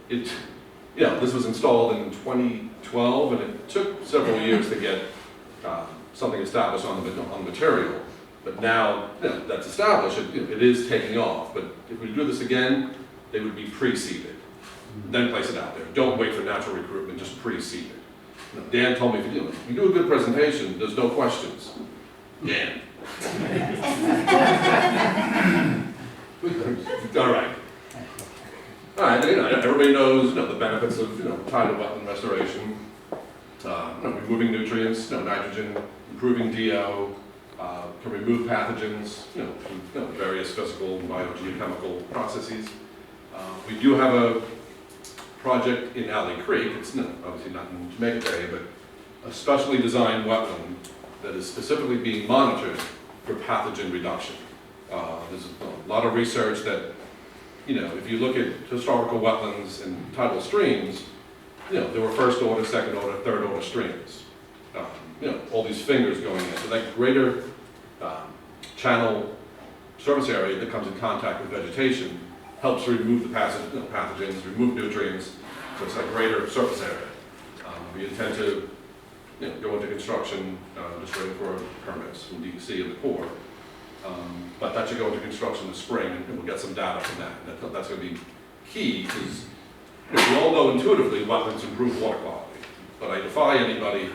This was installed in 2012, and it took several years to get something established on the material. But now that's established, it is taking off. But if we do this again, they would be pre-seeded. Then place it out there. Don't wait for natural recruitment, just pre-seed it. Dan told me, if you do a good presentation, there's no questions. Dan. All right. All right, everybody knows, the benefits of, tidal wetland restoration, removing nutrients, nitrogen, improving DO, can remove pathogens, through various physical, biogeochemical processes. We do have a project in Alley Creek. It's obviously not in Jamaica Bay, but a specially designed wetland that is specifically being monitored for pathogen reduction. There's a lot of research that, if you look at historical wetlands and tidal streams, there were first order, second order, third order streams. All these fingers going in. So that greater channel surface area that comes in contact with vegetation helps remove the pathogens, remove nutrients, so it's like greater surface area. We intend to go into construction, just waiting for permits from DEC and the Corps. But that should go into construction this spring, and we'll get some data from that. That's going to be key, because we all know intuitively wetlands improve water quality, but I defy anybody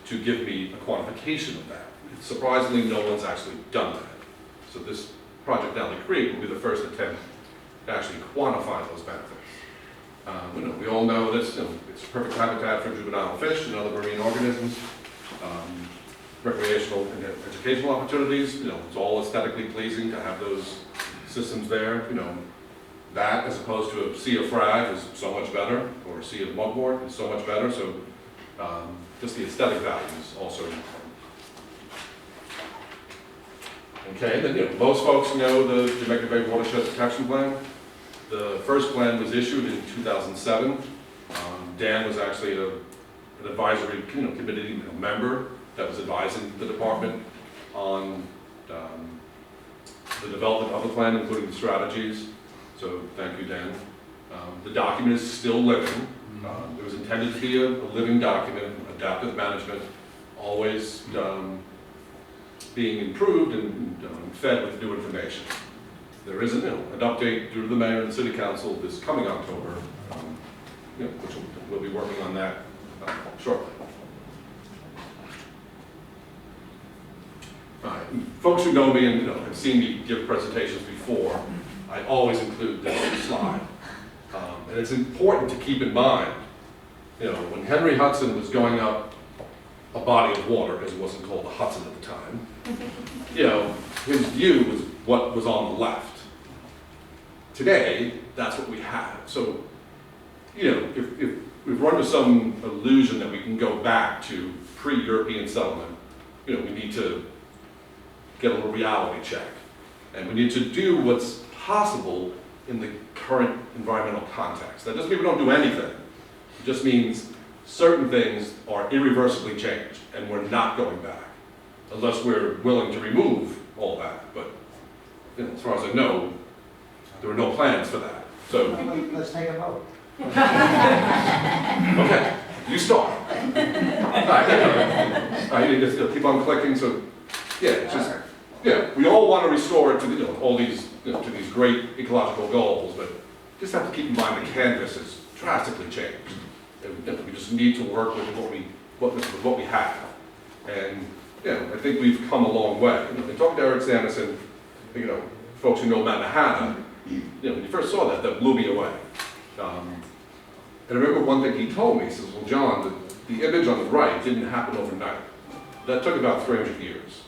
to give me a quantification of that. Surprisingly, no one's actually done that. So this project Alley Creek will be the first attempt to actually quantify those benefits. We all know this, it's perfect habitat for juvenile fish and other marine organisms. Recreational and educational opportunities, it's all aesthetically pleasing to have those systems there. That as opposed to a sea of frag is so much better, or a sea of mugwort is so much better. So just the aesthetic value is also important. Okay, then most folks know the Jamaica Bay Watershed Protection Plan. The first plan was issued in 2007. Dan was actually an advisory committee member that was advising the department on the development of the plan, including the strategies. So thank you, Dan. The document is still living. It was intended to be a living document, adaptive management, always being improved and fed with new information. There is an update due to the mayor and the city council this coming October, which we'll be working on that shortly. Folks who know me and have seen me give presentations before, I always include this slide. And it's important to keep in mind, when Henry Hudson was going up a body of water, because it wasn't called the Hudson at the time, his view was what was on the left. Today, that's what we have. So, if we're under some illusion that we can go back to pre-European settlement, we need to get a little reality check. And we need to do what's possible in the current environmental context. That doesn't mean we don't do anything. It just means certain things are irreversibly changed, and we're not going back, unless we're willing to remove all that. But as far as I know, there are no plans for that. So Let's take a vote. okay, you start. All right, you just keep on clicking. So it's just we all want to restore it to all these to these great ecological goals, but just have to keep in mind the canvas has drastically changed. And we just need to work with what we have. And I think we've come a long way. They talked to Eric Sanderson, folks who know Manhattan. When you first saw that blew me away. And I remember one thing he told me. He says, "Well, John, the image on the right didn't happen overnight. That took about 300 years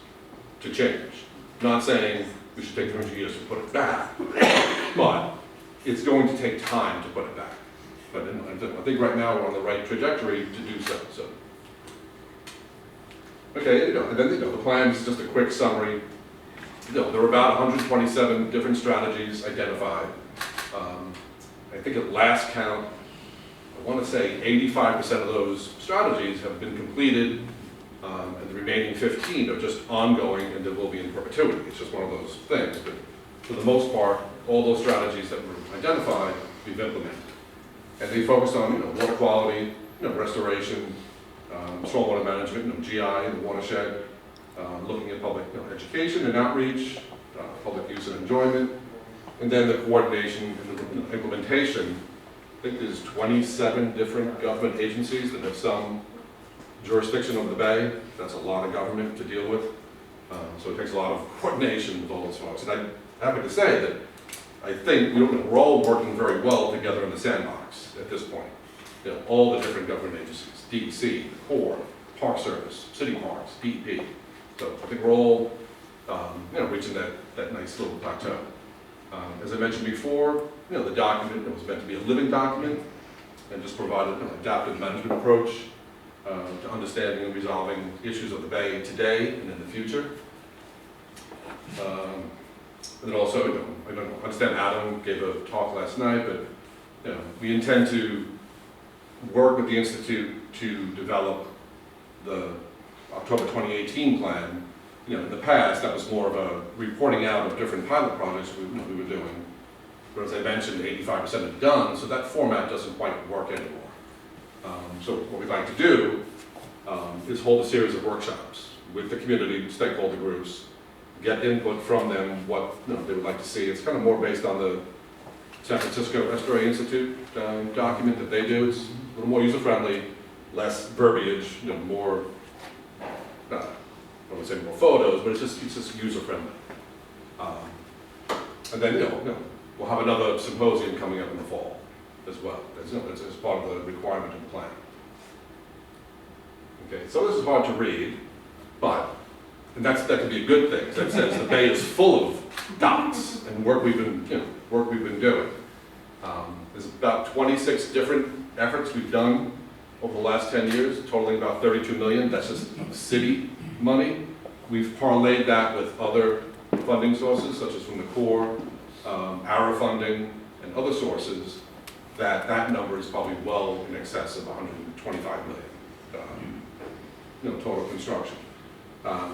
to change. Not saying we should take 300 years to put it back, but it's going to take time to put it back. But I think right now we're on the right trajectory to do so." Okay, and then the plan is just a quick summary. There are about 127 different strategies identified. I think at last count, I want to say 85% of those strategies have been completed and the remaining 15 are just ongoing and they will be in perpetuity. It's just one of those things, but for the most part, all those strategies that were identified, we've implemented. And they focused on, water quality, restoration, stormwater management, GI, the watershed, looking at public education and outreach, public use and enjoyment, and then the coordination and the implementation. I think there's 27 different government agencies that have some jurisdiction over the bay. That's a lot of government to deal with. So it takes a lot of coordination with all those folks. And I'm happy to say that I think we're all working very well together in the sandbox at this point. All the different government agencies, DEC, the Corps, Park Service, City Parks, DEP. So I think we're all reaching that nice little plateau. As I mentioned before, the document was meant to be a living document and just provided an adaptive management approach to understanding and resolving issues of the bay today and in the future. And then also, I don't understand Adam gave a talk last night, but we intend to work with the Institute to develop the October 2018 plan. In the past, that was more of a reporting out of different pilot projects we were doing. But as I mentioned, 85% are done, so that format doesn't quite work anymore. So what we'd like to do is hold a series of workshops with the community, stakeholder groups, get input from them, what they would like to see. It's kind of more based on the San Francisco Estuary Institute document that they do. It's a little more user-friendly, less verbiage, more, I wouldn't say more photos, but it's just user-friendly. And then, we'll have another symposium coming up in the fall as well. That's part of the requirement of the plan. Okay, so this is hard to read, and that could be a good thing. That says the bay is full of dots and work we've been doing. There's about 26 different efforts we've done over the last 10 years, totaling about 32 million. That's just city money. We've parlayed that with other funding sources, such as from the Corps, our funding, and other sources. That number is probably well in excess of 125 million. Total construction. I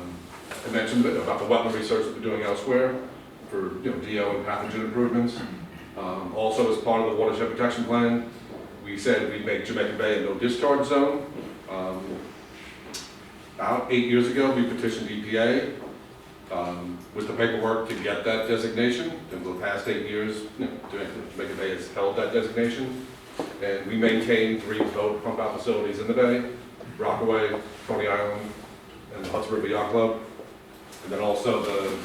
mentioned about the wetland research that we're doing elsewhere for DO and pathogen improvements. Also, as part of the watershed protection plan, we said we'd make Jamaica Bay a no discharge zone. About 8 years ago, we petitioned EPA with the paperwork to get that designation. And for the past 8 years, Jamaica Bay has held that designation. And we maintain 3 boat pump out facilities in the bay: Rockaway, Coney Island, and the Hudson River Yacht Club. And then also the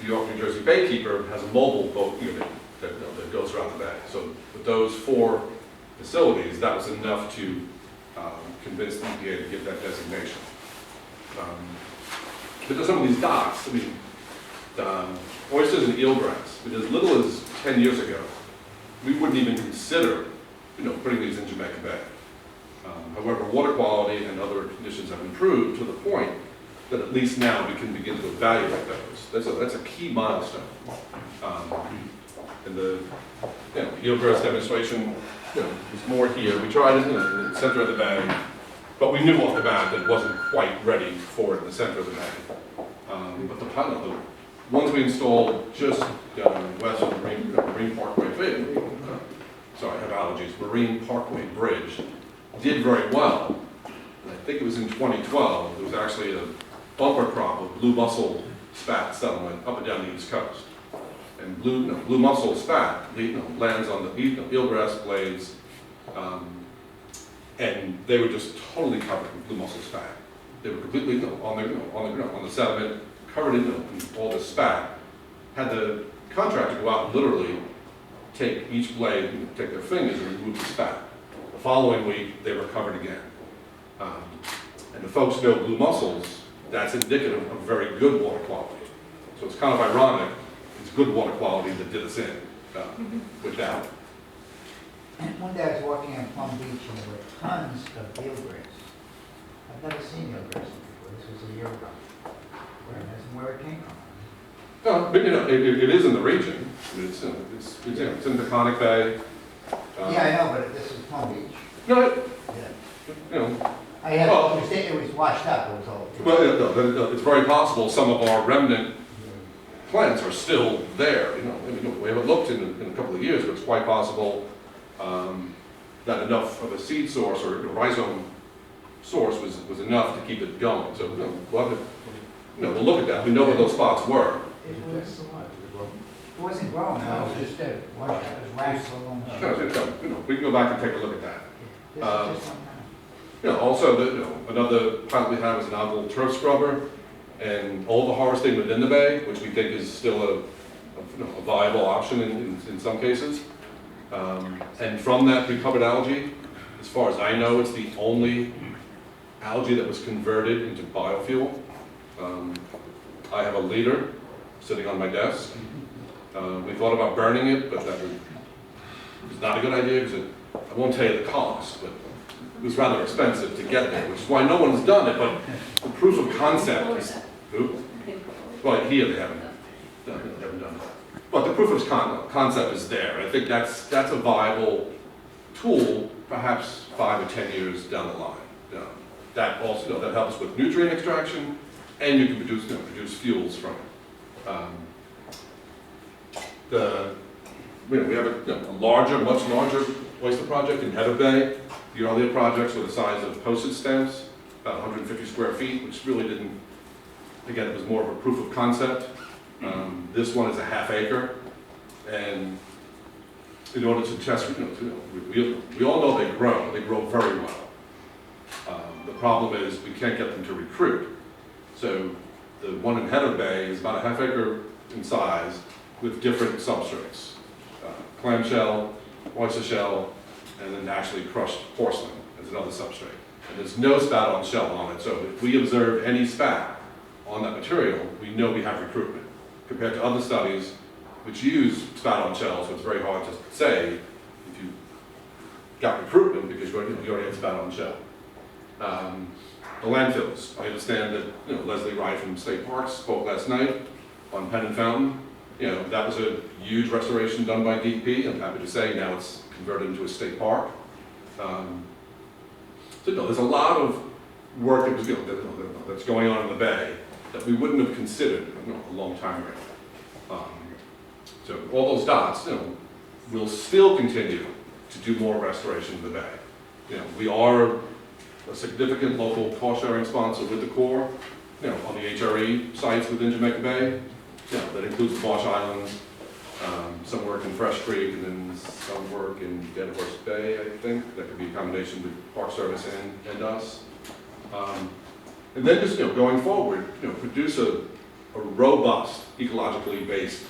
New York, New Jersey Baykeeper has a mobile boat unit that goes around the bay. So with those 4 facilities, that was enough to convince the EPA to give that designation. But there's some of these dots. I mean, oysters and eelgrass. But as little as 10 years ago, we wouldn't even consider, putting these in Jamaica Bay. However, water quality and other conditions have improved to the point that at least now we can begin to evaluate those. That's a key milestone. And the eelgrass demonstration is more here. We tried it in the center of the bay, but we knew off the bat that it wasn't quite ready for it in the center of the bay. But the ones we installed just west of the Marine Parkway Bridge, sorry, I have allergies, Marine Parkway Bridge, did very well. And I think it was in 2012, there was actually a bumper crop of blue mussel spat settlement up and down the East Coast. And blue mussel spat lands on the eelgrass blades, and they were just totally covered with blue mussel spat. They were completely on the sediment, covered in all this spat. Had the contractor go out and literally take each blade, take their fingers and remove the spat. The following week, they were covered again. And the folks know blue mussels, that's indicative of very good water quality. So it's kind of ironic, it's good water quality that did us in with that. One day I was walking on Plum Beach and there were tons of eelgrass. I've never seen eelgrass before. This was a year ago. Where it came from. No, but it is in the region. It's in the Conic Bay. Yeah, I know, but this is Plum Beach. No, Yeah. I had, Oh. it was washed up, it was all. Well, it's very possible some of our remnant plants are still there, you know, I mean, we haven't looked in a couple of years, but it's quite possible that enough of a seed source or rhizome source was enough to keep it going. So, we'll have to, we'll look at that. We know where those spots were. It wasn't growing, No, no, it's just dead. it was washed up, it was waxed along the. We can go back and take a look at that. This is just one time. Also, another pilot we have is an algal turf scrubber, and all the harvesting within the bay, which we think is still a viable option in some cases. And from that recovered algae, as far as I know, it's the only algae that was converted into biofuel. I have a liter sitting on my desk. We thought about burning it, but that was not a good idea because I won't tell you the cost, but it was rather expensive to get there, which is why no one's done it, but the proof of concept is, well, here they haven't done it. But the proof of concept is there. I think that's a viable tool, perhaps 5 or 10 years down the line. That also, that helps with nutrient extraction, and you can produce fuels from it. We have a larger, much larger oyster project in Heather Bay. The earlier projects were the size of postage stamps, about 150 square feet, which really didn't, again, it was more of a proof of concept. This one is a half acre, and in order to test, we all know they grow very well. The problem is we can't get them to recruit. So the one in Heather Bay is about a half acre in size with different substrates. Clamshell, oyster shell, and then naturally crushed porcelain as another substrate. And there's no spout-on shell on it, so if we observe any spat on that material, we know we have recruitment. Compared to other studies which use spout-on shells, so it's very hard to say if you got recruitment because you already had spout-on shell. The landfills, I understand that Leslie Wright from State Parks spoke last night on Penn and Fountain. That was a huge restoration done by DEP. I'm happy to say now it's converted into a state park. So there's a lot of work that's going on in the bay that we wouldn't have considered a long time ago. So all those dots, will still continue to do more restoration in the bay. We are a significant local cost-sharing sponsor with the Corps, on the HRE sites within Jamaica Bay. That includes the Marsh Islands, some work in Fresh Creek, and then some work in Dead Horse Bay, I think. That could be a combination with Park Service and us. And then just, going forward, produce a robust, ecologically based,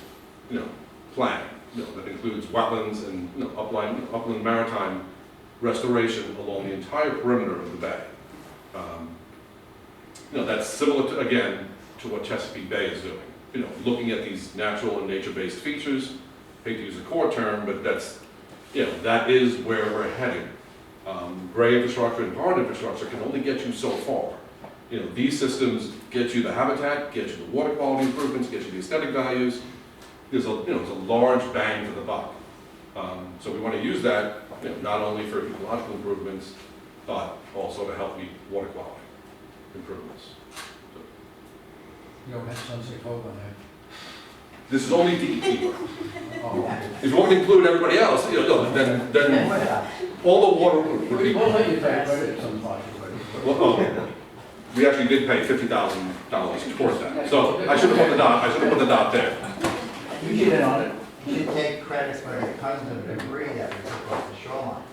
plan, that includes wetlands and, upland maritime restoration along the entire perimeter of the bay. That's similar to, again, to what Chesapeake Bay is doing. Looking at these natural and nature-based features. Hate to use a core term, but that's, that is where we're heading. Gray infrastructure and hard infrastructure can only get you so far. These systems get you the habitat, get you the water quality improvements, get you the aesthetic values. There's a large bang for the buck. So we want to use that, not only for ecological improvements, but also to help meet water quality improvements. You don't have Sunset Cove on there. This is only DEP work. Oh, okay. If you want to include everybody else, then all the water would be. We'll let you take credit at some point. Well, we actually did pay $50,000 towards that. So I should have put the dot there. You get in on it. You should take credit for the tons of debris that we took off the shoreline.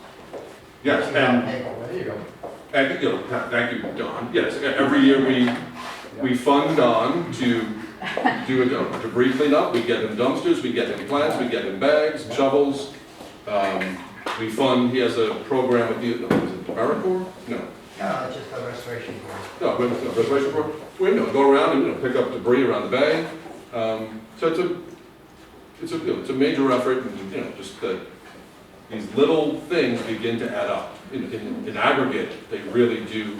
Yes, You don't and pay for it. There you go. thank you, Don. Yes, every year we fund Don to do a debris cleanup. We get him dumpsters, we get him plants, we get him bags, shovels. We fund, he has a program with the, is it the AmeriCorps? No. No, it's just a restoration course. No, restoration program. We go around and pick up debris around the bay. So it's a major effort, and just that these little things begin to add up. In aggregate, they really do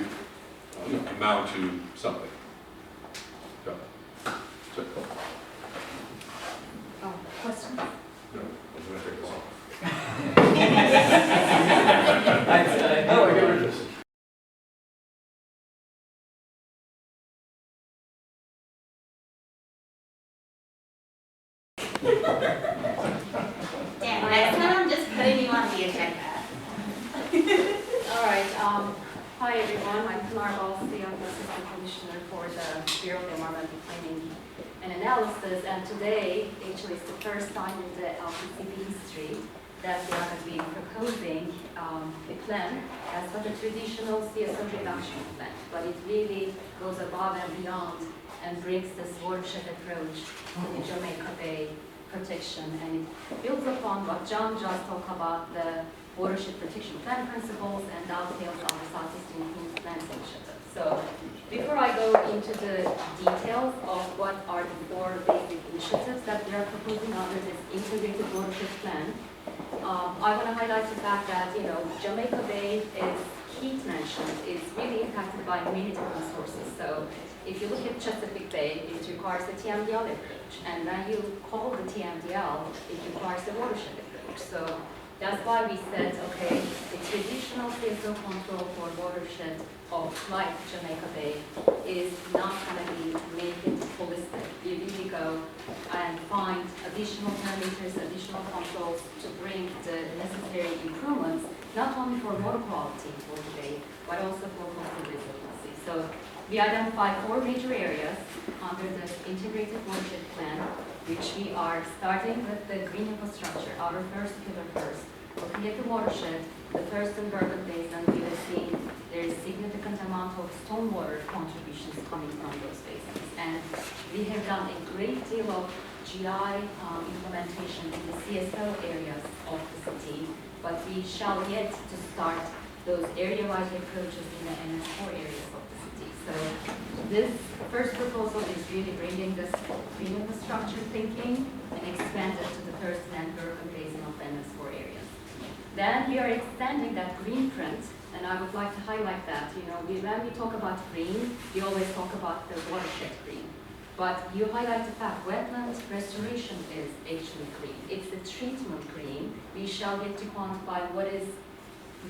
amount to something. So, Oh, question? no, I'm going to take this off. How do I get rid of this? Damn, next time I'm just putting you on the agenda. All right, hi everyone, I'm Pilar Balsi, I'm the Assistant Commissioner for the Bureau of Environmental Planning and Analysis, and today, actually, it's the first time in the LPCB history that we are going to be proposing a plan as such a traditional CSO reduction plan, but it really goes above and beyond and brings this watershed approach to the Jamaica Bay protection, and it builds upon what John just talked about, the watershed protection plan principles, and dovetails on the Southeastern Kings Plan Initiative. So before I go into the details of what are the 4 basic initiatives that we are proposing under this integrated watershed plan, I want to highlight the fact that, Jamaica Bay, is heat mentioned, is really impacted by many different sources. So if you look at Chesapeake Bay, it requires a TMDL approach, and when you call the TMDL, it requires a watershed approach. So that's why we said, okay, the traditional CSO control for watershed of like Jamaica Bay is not going to be made it holistic. You really go and find additional parameters, additional controls to bring the necessary improvements, not only for water quality for the bay, but also for coastal resiliency. So we identified 4 major areas under the integrated watershed plan, which we are starting with the green infrastructure, our first pillar first. Looking at the watershed, the first in Bourbon Basin, we have seen there is significant amount of stormwater contributions coming from those basins. And we have done a great deal of GI implementation in the CSO areas of the city, but we shall yet to start those area-wide approaches in the NS4 areas of the city. So this first proposal is really bringing this green infrastructure thinking and expand it to the first and Bourbon Basin of the NS4 areas. Then we are extending that green print, and I would like to highlight that, when we talk about green, we always talk about the watershed green. But you highlight the fact wetland restoration is actually green. It's the treatment green. We shall get to quantify what is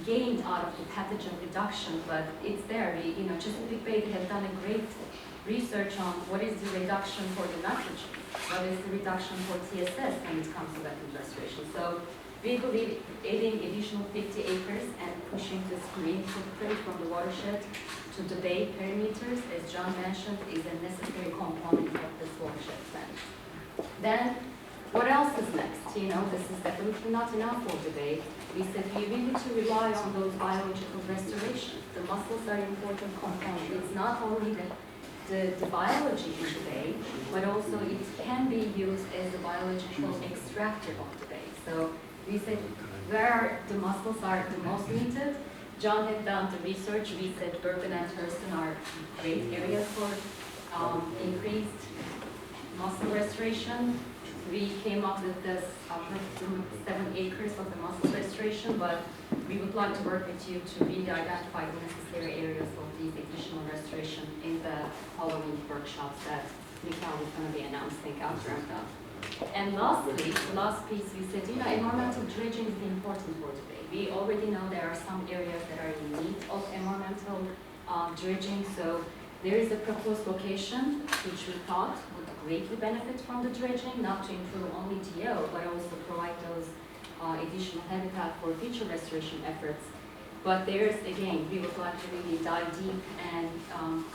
gained out of the pathogen reduction, but it's there. Chesapeake Bay have done a great research on what is the reduction for the nitrogen, what is the reduction for TSS when it comes to wetland restoration. So we believe adding additional 50 acres and pushing this green footprint from the watershed to the bay perimeters, as John mentioned, is a necessary component of this watershed plan. Then, what else is next? This is definitely not enough for the bay. We said we really need to rely on those biological restorations. The mussels are an important component. It's not only the biology in the bay, but also it can be used as a biological extractor of the bay. So we said where the mussels are the most needed. John had done the research. We said Bourbon and Thurston are great areas for increased mussel restoration. We came up with this 7 acres of the mussel restoration, but we would like to work with you to really identify the necessary areas of these additional restoration in the following workshops that Mikhail is going to be announcing after I'm done. And lastly, the last piece, we said, environmental dredging is important for the bay. We already know there are some areas that are in need of environmental dredging, so there is a proposed location which we thought would greatly benefit from the dredging, not to improve only DO, but also provide those additional habitat for future restoration efforts. But there's, again, we would like to really dive deep and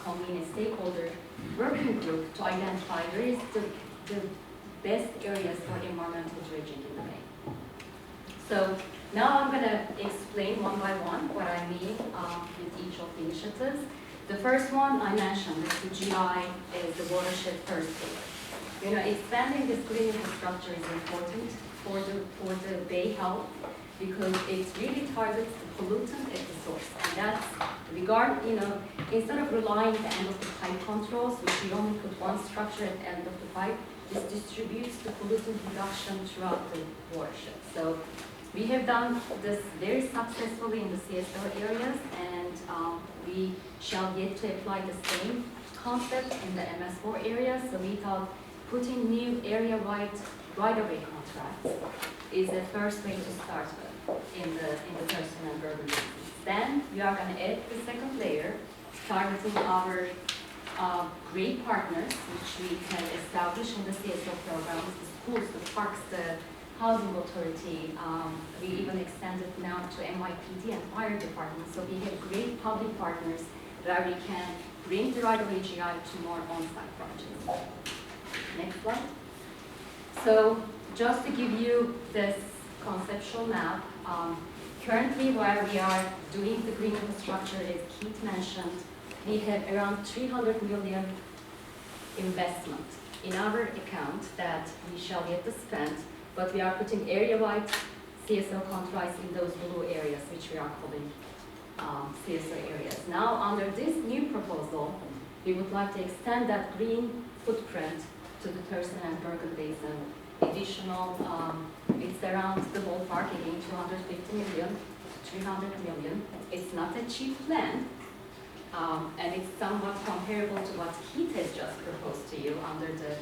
convene a stakeholder working group to identify where is the best areas for environmental dredging in the bay. So now I'm going to explain one by one what I mean with each of the initiatives. The first one I mentioned is the GI is the watershed first pillar. Expanding this green infrastructure is important for the bay health because it really targets the pollutant at the source. And that's instead of relying on the end of the pipe controls, which we only put one structure at the end of the pipe, this distributes the pollutant reduction throughout the watershed. So we have done this very successfully in the CSO areas, and we shall get to apply the same concept in the MS4 areas. So we thought putting new area-wide right-of-way contracts is the first way to start with in the Thurston and Bourbon basins. Then we are going to add the second layer, targeting our great partners, which we can establish in the CSO programs, the schools, the parks, the housing authority. We even extended now to NYPD and fire department. So we have great public partners where we can bring the right-of-way GI to more on-site projects. Next slide. So just to give you this conceptual map, currently where we are doing the green infrastructure, as Keith mentioned, we have around 300 million investment in our account that we shall get to spend, but we are putting area-wide CSO contracts in those blue areas, which we are calling CSO areas. Now, under this new proposal, we would like to extend that green footprint to the Thurston and Bergen Basin. Additional, it's around the ballpark, again, 250 million, 300 million. It's not a cheap plan, and it's somewhat comparable to what Keith has just proposed to you under the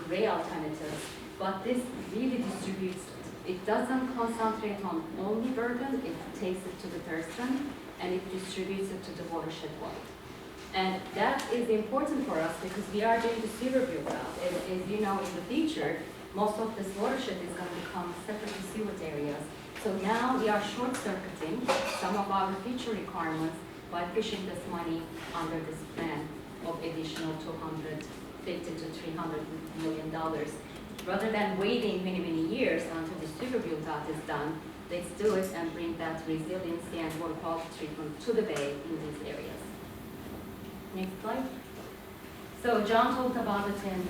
gray alternative. But this really distributes it. It doesn't concentrate on only Bergen, it takes it to the Thurston, and it distributes it to the watershed wide. And that is important for us because we are doing the sewer build-out. As you know, in the future, most of this watershed is going to become separately sewered areas. So now we are short-circuiting some of our future requirements by pushing this money under this plan of additional $250 to $300 million. Rather than waiting many, many years until the sewer build-out is done, let's do it and bring that resiliency and water quality treatment to the bay in these areas. Next slide. So John talked about it in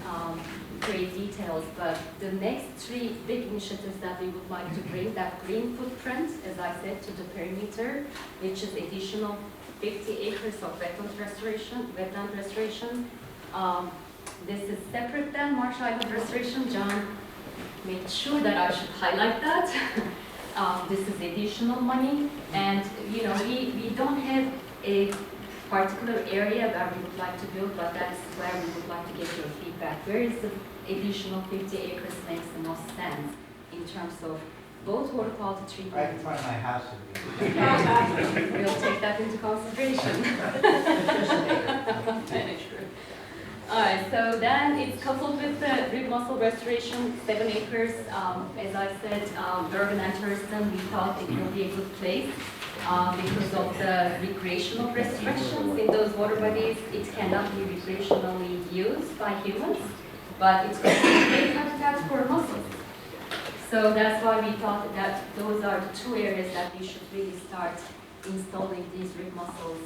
great details, but the next three big initiatives that we would like to bring that green footprint, as I said, to the perimeter, which is additional 50 acres of wetland restoration. This is separate than Marsh Island restoration. John made sure that I should highlight that. This is additional money, and you know, we don't have a particular area where we would like to build, but that's where we would like to get your feedback. Where is the additional 50 acres makes the most sense in terms of both water quality treatment? Right in front of my house would be. We'll take that into consideration. All right, so then it's coupled with the rib mussel restoration, 7 acres. As I said, Bergen and Thurston, we thought it would be a good place because of the recreational restrictions in those water bodies. It cannot be recreationally used by humans, but it's going to be a great habitat for mussels. So that's why we thought that those are the two areas that we should really start installing these rib mussels,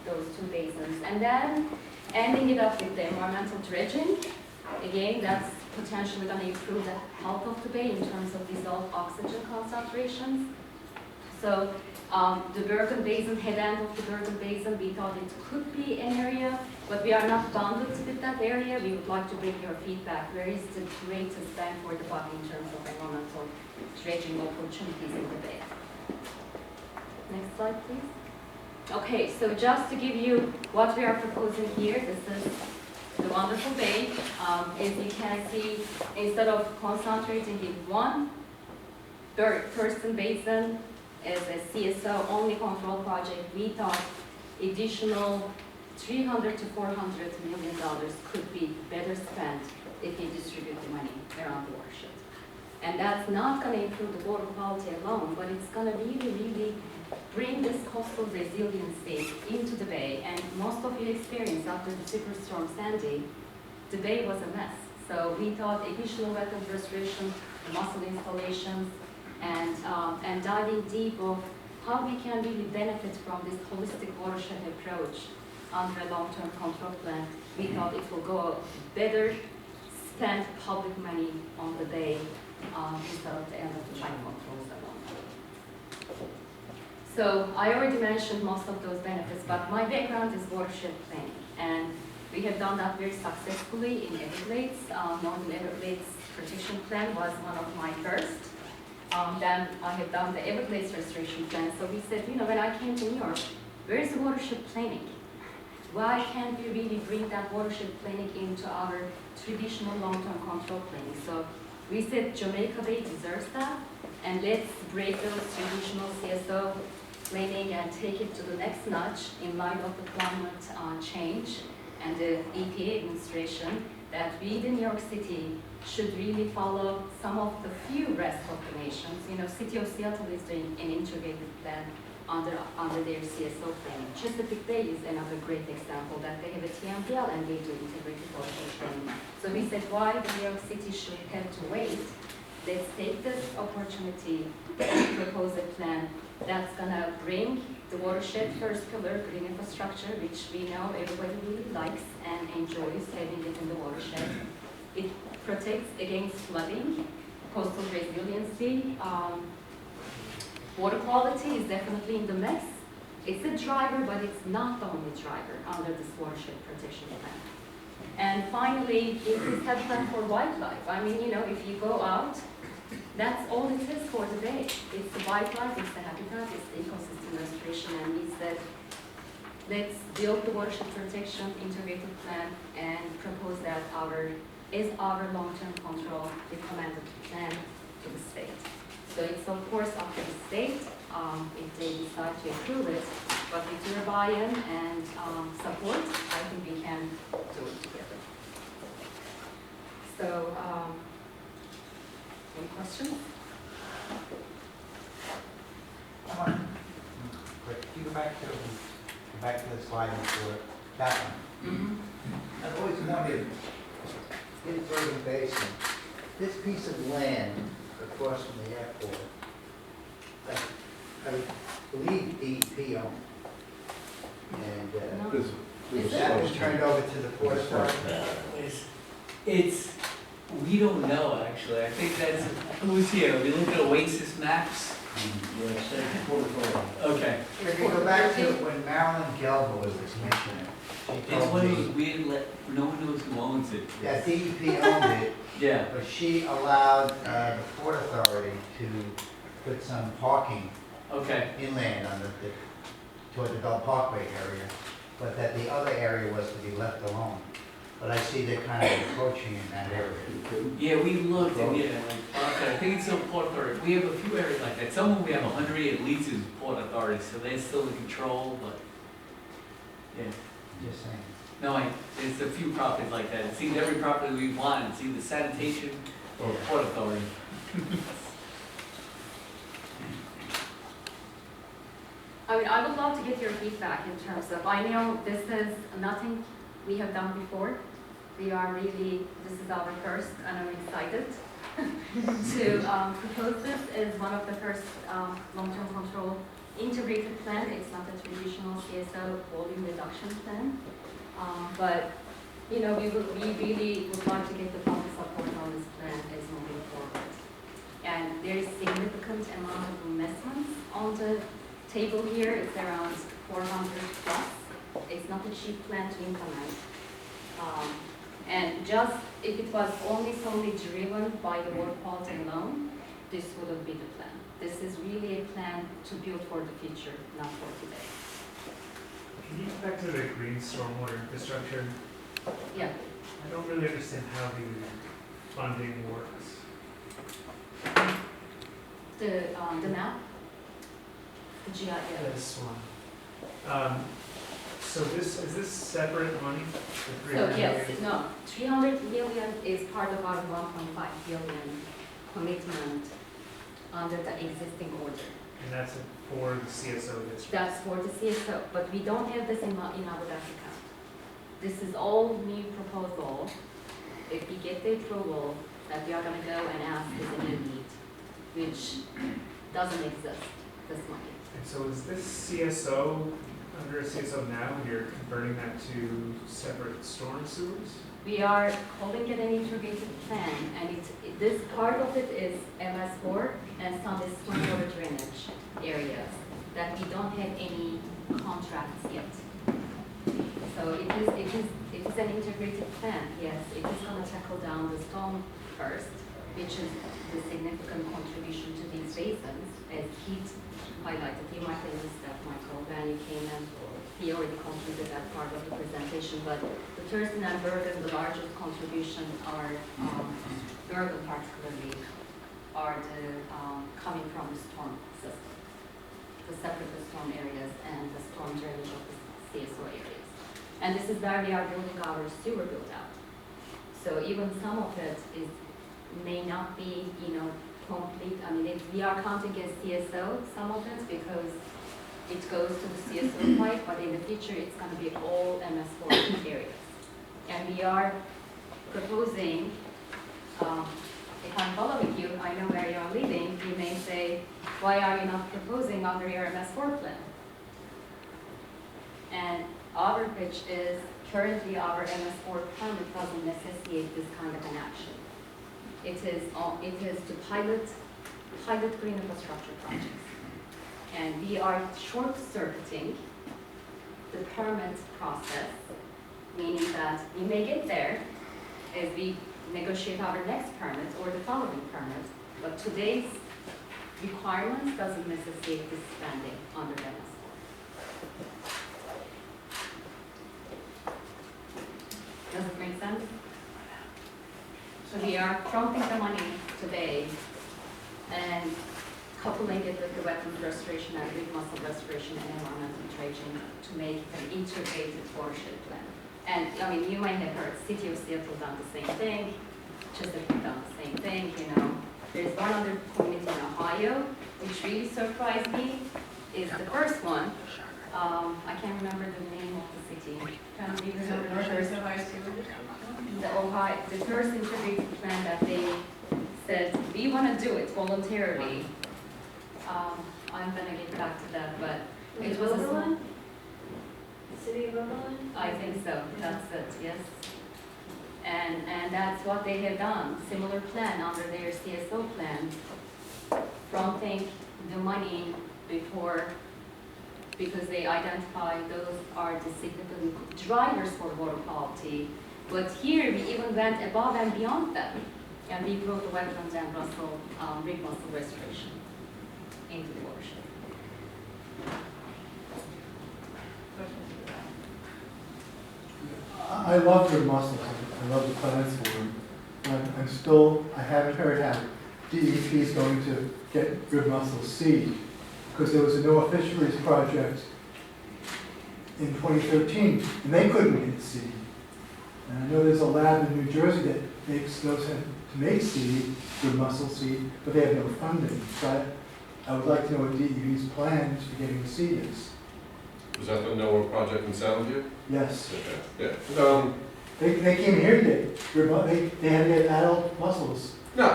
those two basins. And then ending it up with the environmental dredging. Again, that's potentially going to improve the health of the bay in terms of dissolved oxygen concentrations. So the Bergen Basin, head end of the Bergen Basin, we thought it could be an area, but we are not bounded with that area. We would like to bring your feedback. Where is the greatest bang for the buck in terms of environmental dredging opportunities in the bay? Next slide, please. Okay, so just to give you what we are proposing here, this is the wonderful bay. As you can see, instead of concentrating in one Thurston Basin as a CSO only control project, we thought additional $300 to $400 million could be better spent if you distribute the money around the watershed. And that's not going to improve the water quality alone, but it's going to really bring this coastal resiliency into the bay. And most of your experience after the Superstorm Sandy, the bay was a mess. So we thought additional wetland restoration, mussel installations, and diving deep of how we can really benefit from this holistic watershed approach under a long-term control plan. We thought it will go better spend public money on the bay instead of the end of the line controls alone. So I already mentioned most of those benefits, but my background is watershed planning, and we have done that very successfully in Everglades. Northern Everglades Protection Plan was one of my first. Then I have done the Everglades Restoration Plan. So we said, you know, when I came to New York, where is the watershed planning? Why can't we really bring that watershed planning into our traditional long-term control planning? So we said Jamaica Bay deserves that, and let's break those traditional CSO planning and take it to the next notch in light of the climate change and the EPA administration that we, the New York City, should really follow some of the few rest of the nations. You know, City of Seattle is doing an integrated plan under their CSO planning. Chesapeake Bay is another great example that they have a TMDL and they do integrated watershed planning. So we said, why the New York City should have to wait? Let's take this opportunity and propose a plan that's gonna bring the watershed first pillar, green infrastructure, which we know everybody really likes and enjoys having it in the watershed. It protects against flooding, coastal resiliency, water quality is definitely in the mix. It's a driver, but it's not the only driver under this watershed protection plan. And finally, it is habitat for wildlife. I mean, you know, if you go out, that's all it is for the day. It's the wildlife, it's the habitat, it's the ecosystem restoration, and we said, let's build the watershed protection integrated plan and propose that our long-term control recommended plan to the state. So it's of course up to the state if they decide to approve it, but with your buy-in and support, I think we can do it together. So, any questions? Come on. Quick, you go back to the slide before that one. I've always wondered, in Bergen Basin, this piece of land across from the airport, I believe DEP owned. And Is that was turned over to the Port Authority. We don't know, actually. I think that's, who's here? We look at Oasis maps. Okay. If you go back to when Marilyn Gelber was the commissioner, she It's told one of those me weird, no one knows who owns it. that DEP owned it, Yeah. but she allowed the Port Authority to put some parking Okay. inland on toward the Bell Parkway area, but that the other area was to be left alone. But I see they're kind of encroaching in that area. Yeah, we looked and I think it's still Port Authority. We have a few areas like that. Some of them we have 100 at least is Port Authority, so they're still in control, but yeah. Just saying. No, there's a few properties like that. It seems every property we want, it's either sanitation or Port Authority. I mean, I would love to get your feedback in terms of, I know this is nothing we have done before. We are really, this is our first, and I'm excited to propose this as one of the first long-term control integrated plan. It's not a traditional CSO volume reduction plan, but you know, we really would like to get the public support on this plan as moving forward. And there is significant amount of investments on the table here. It's around 400 plus. It's not a cheap plan to implement. And just if it was solely driven by the water quality alone, this wouldn't be the plan. This is really a plan to build for the future, not for today. Can you go back to the green stormwater infrastructure? Yeah. I don't really understand how the funding works. The map, the GIS. This one. So is this separate money? The So 300 yes, million? no, 300 million is part of our 1.5 billion commitment under the existing order. And that's for the CSO district? That's for the CSO, but we don't have this in our account. This is all new proposal. If we get the approval, that we are gonna go and ask is a new need, which doesn't exist, this money. And so is this CSO, under a CSO now, you're converting that to separate storm sewers? We are calling it an integrated plan, and this part of it is MS4 and some is stormwater drainage areas that we don't have any contracts yet. So it is an integrated plan, yes. It is going to tackle down the storm first, which is the significant contribution to these basins, as Keith highlighted. You might have missed that, Michael, when you came and he already concluded that part of the presentation. But the Thurston and Bergen, the largest contribution are, Bergen particularly, are coming from the storm system, the separate storm areas and the storm drainage of the CSO areas. And this is where we are building our sewer build out. So even some of it may not be, complete. I mean, we are counting as CSO, some of it, because it goes to the CSO pipe, but in the future, it's gonna be all MS4 areas. And we are proposing, if I'm following you, I know where you are leading, you may say, why are you not proposing under your MS4 plan? And our pitch is, currently our MS4 permit doesn't necessitate this kind of an action. It is to pilot green infrastructure projects. And we are short-circuiting the permit process, meaning that we may get there as we negotiate our next permit or the following permit, but today's requirements doesn't necessitate this spending under MS4. Does it make sense? So we are fronting the money today and coupling it with the wetland restoration and reef mussel restoration and environmental dredging to make an integrated watershed plan. And I mean, you might have heard City of Seattle done the same thing, Chesapeake done the same thing, There's one other community in Ohio, which really surprised me, is the first one. I can't remember the name of the city. Can you remember the first? The first integrated plan that they said, we want to do it voluntarily. I'm gonna get back to that, but it was a one. City of Oberlin? I think so, that's it, yes. And that's what they have done, similar plan under their CSO plan, fronting the money before, because they identify those are the significant drivers for water quality. But here, we even went above and beyond that, and we brought the wetlands and reef mussel restoration into the watershed. I love good mussels. I love the plans for them. I haven't heard how DEP is going to get good mussel seed, because there was a NOAA fisheries project in 2013, and they couldn't get seed. And I know there's a lab in New Jersey that knows how to make seed, good mussel seed, but they have no funding. So I would like to know what DEP's plans for getting the seed is. Was that the NOAA project in Soundview? Yes. Okay, yeah. They came here today. They had to get adult mussels. No,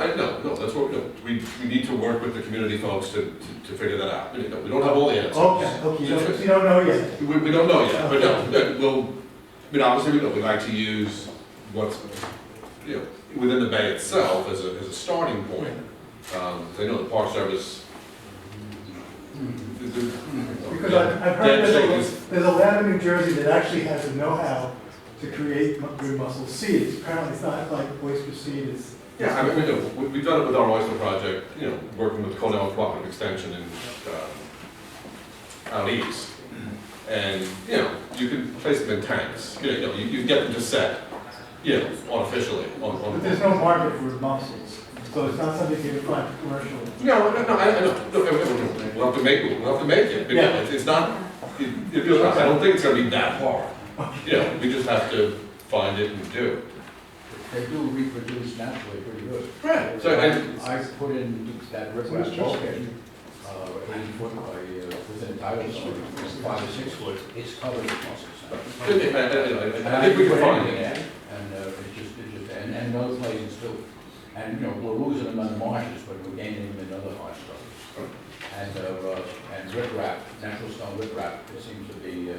that's what we need to work with the community folks to figure that out. We don't have all the answers. Okay, you don't know yet. We don't know yet, but obviously we like to use what's, within the bay itself as a starting point. They know the Park Service. Because I've heard there's a lab in New Jersey that actually has the know-how to create good mussel seeds. Apparently it's not like oyster seed, it's... Yeah, I mean, we've done it with our oyster project, working with the Cornell Cooperative Extension in out east. And, you can place them in tanks. You get them to set, artificially. But there's no market for mussels, so it's not something you can find commercially. No, I know. We'll have to make it. Yeah. It's not, I don't think it's gonna be that hard. We just have to find it and do it. They do reproduce naturally pretty good. Right. So, I put in that riprap bulkhead, 80 foot by, within tidal zone, 5 or 6 foot, it's covered with mussels. I think we can find it. And and other places too. And, we're losing them in the marshes, but we're gaining them in other hard structures. And riprap, natural stone riprap, it seems to be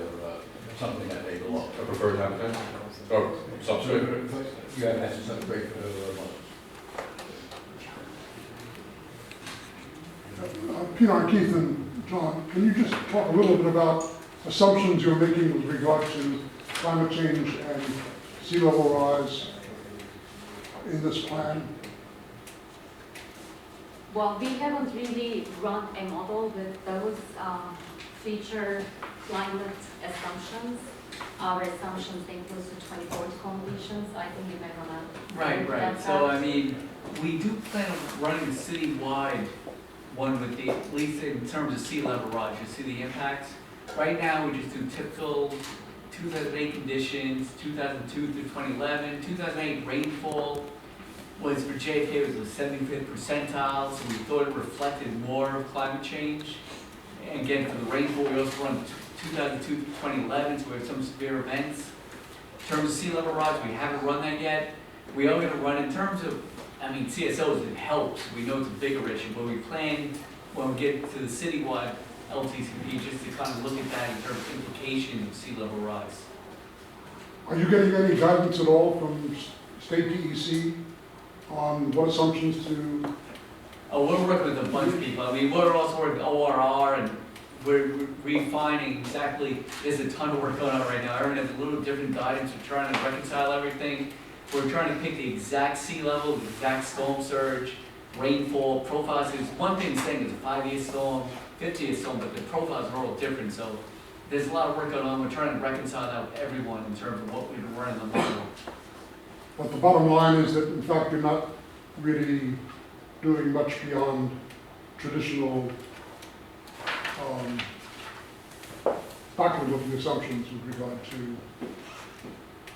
something that they belong. A preferred habitat or substrate. Yeah, that's some great mussels. Peter and Keith and John, can you just talk a little bit about assumptions you're making with regard to climate change and sea level rise in this plan? Well, we haven't really run a model with those future climate assumptions. Our assumptions include the 2040 completions. I think you may want to. Right. So, I mean, we do plan on running a citywide one with the, at least in terms of sea level rise, you see the impacts. Right now, we just do typical 2008 conditions, 2002 through 2011. 2008 rainfall was for JFK was the 75th percentile, so we thought it reflected more of climate change. And again, for the rainfall, we also run 2002 through 2011, so we have some severe events. In terms of sea level rise, we haven't run that yet. We are going to run in terms of, I mean, CSOs, it helps. We know it's a bigger issue, but we plan when we get to the citywide LTCP just to kind of look at that in terms of implications of sea level rise. Are you getting any guidance at all from state DEC on what assumptions to? Oh, we're working with a bunch of people. I mean, we're also working with ORR and we're refining exactly, there's a ton of work going on right now. Everyone has a little different guidance. We're trying to reconcile everything. We're trying to pick the exact sea level, the exact storm surge, rainfall, profiles. There's one thing saying it's a 5-year storm, 50-year storm, but the profiles are all different. So there's a lot of work going on. We're trying to reconcile that with everyone in terms of what we've been running the model. But the bottom line is that in fact you're not really doing much beyond traditional backward-looking assumptions with regard to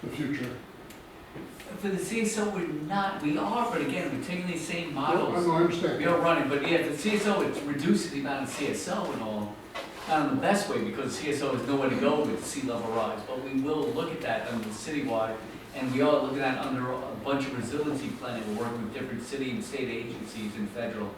the future. For the CSO, we're not, we are, but again, we're taking these same models. I understand. We are running, but yeah, the CSO, it reduces the amount of CSO and all, not in the best way, because CSO has nowhere to go with sea level rise, but we will look at that under the citywide, and we are looking at under a bunch of resiliency planning. We're working with different city and state agencies and federal.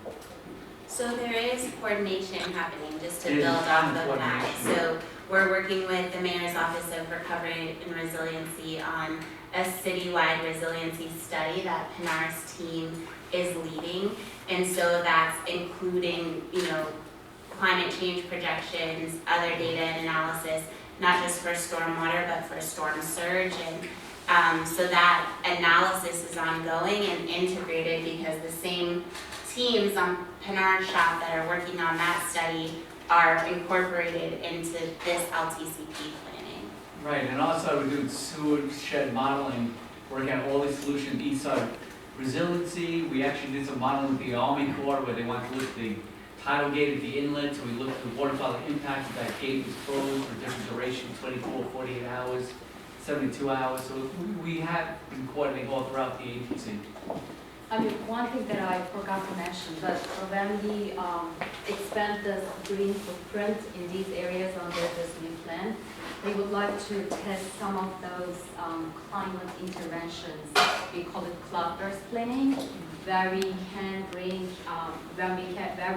So there is coordination happening, just to It is build off of coordination. that. So we're working with the Mayor's Office of Recovery and Resiliency on a citywide resiliency study that Pinar's team is leading. And so that's including, climate change projections, other data and analysis, not just for stormwater, but for storm surge. And so that analysis is ongoing and integrated because the same teams on Pinar's shop that are working on that study are incorporated into this LTCP planning. Right, and also we're doing sewer shed modeling, working on all these solutions, east side resiliency. We actually did some modeling with the Army Corps where they wanted to look at the tidal gate at the inlet, so we looked at the waterfall impact if that gate was closed for different durations, 24, 48 hours, 72 hours. So we have been coordinating all throughout the agency. I mean, one thing that I forgot to mention, but when we expand the green footprint in these areas under this new plan, we would like to test some of those climate interventions. We call it cloudburst planning, where we can bring, where we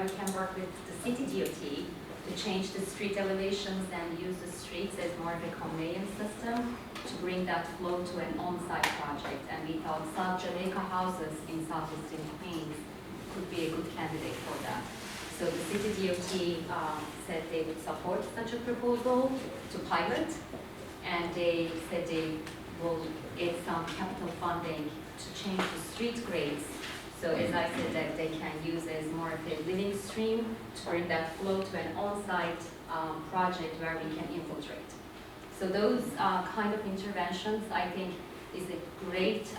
can work with the city DOT to change the street elevations and use the streets as more of a conveyance system to bring that flow to an on-site project. And we thought South Jamaica houses in southeastern Queens could be a good candidate for that. So the city DOT said they would support such a proposal to pilot, and they said they will get some capital funding to change the street grades. So as I said, that they can use as more of a living stream to bring that flow to an on-site project where we can infiltrate. So those kind of interventions, I think, is a great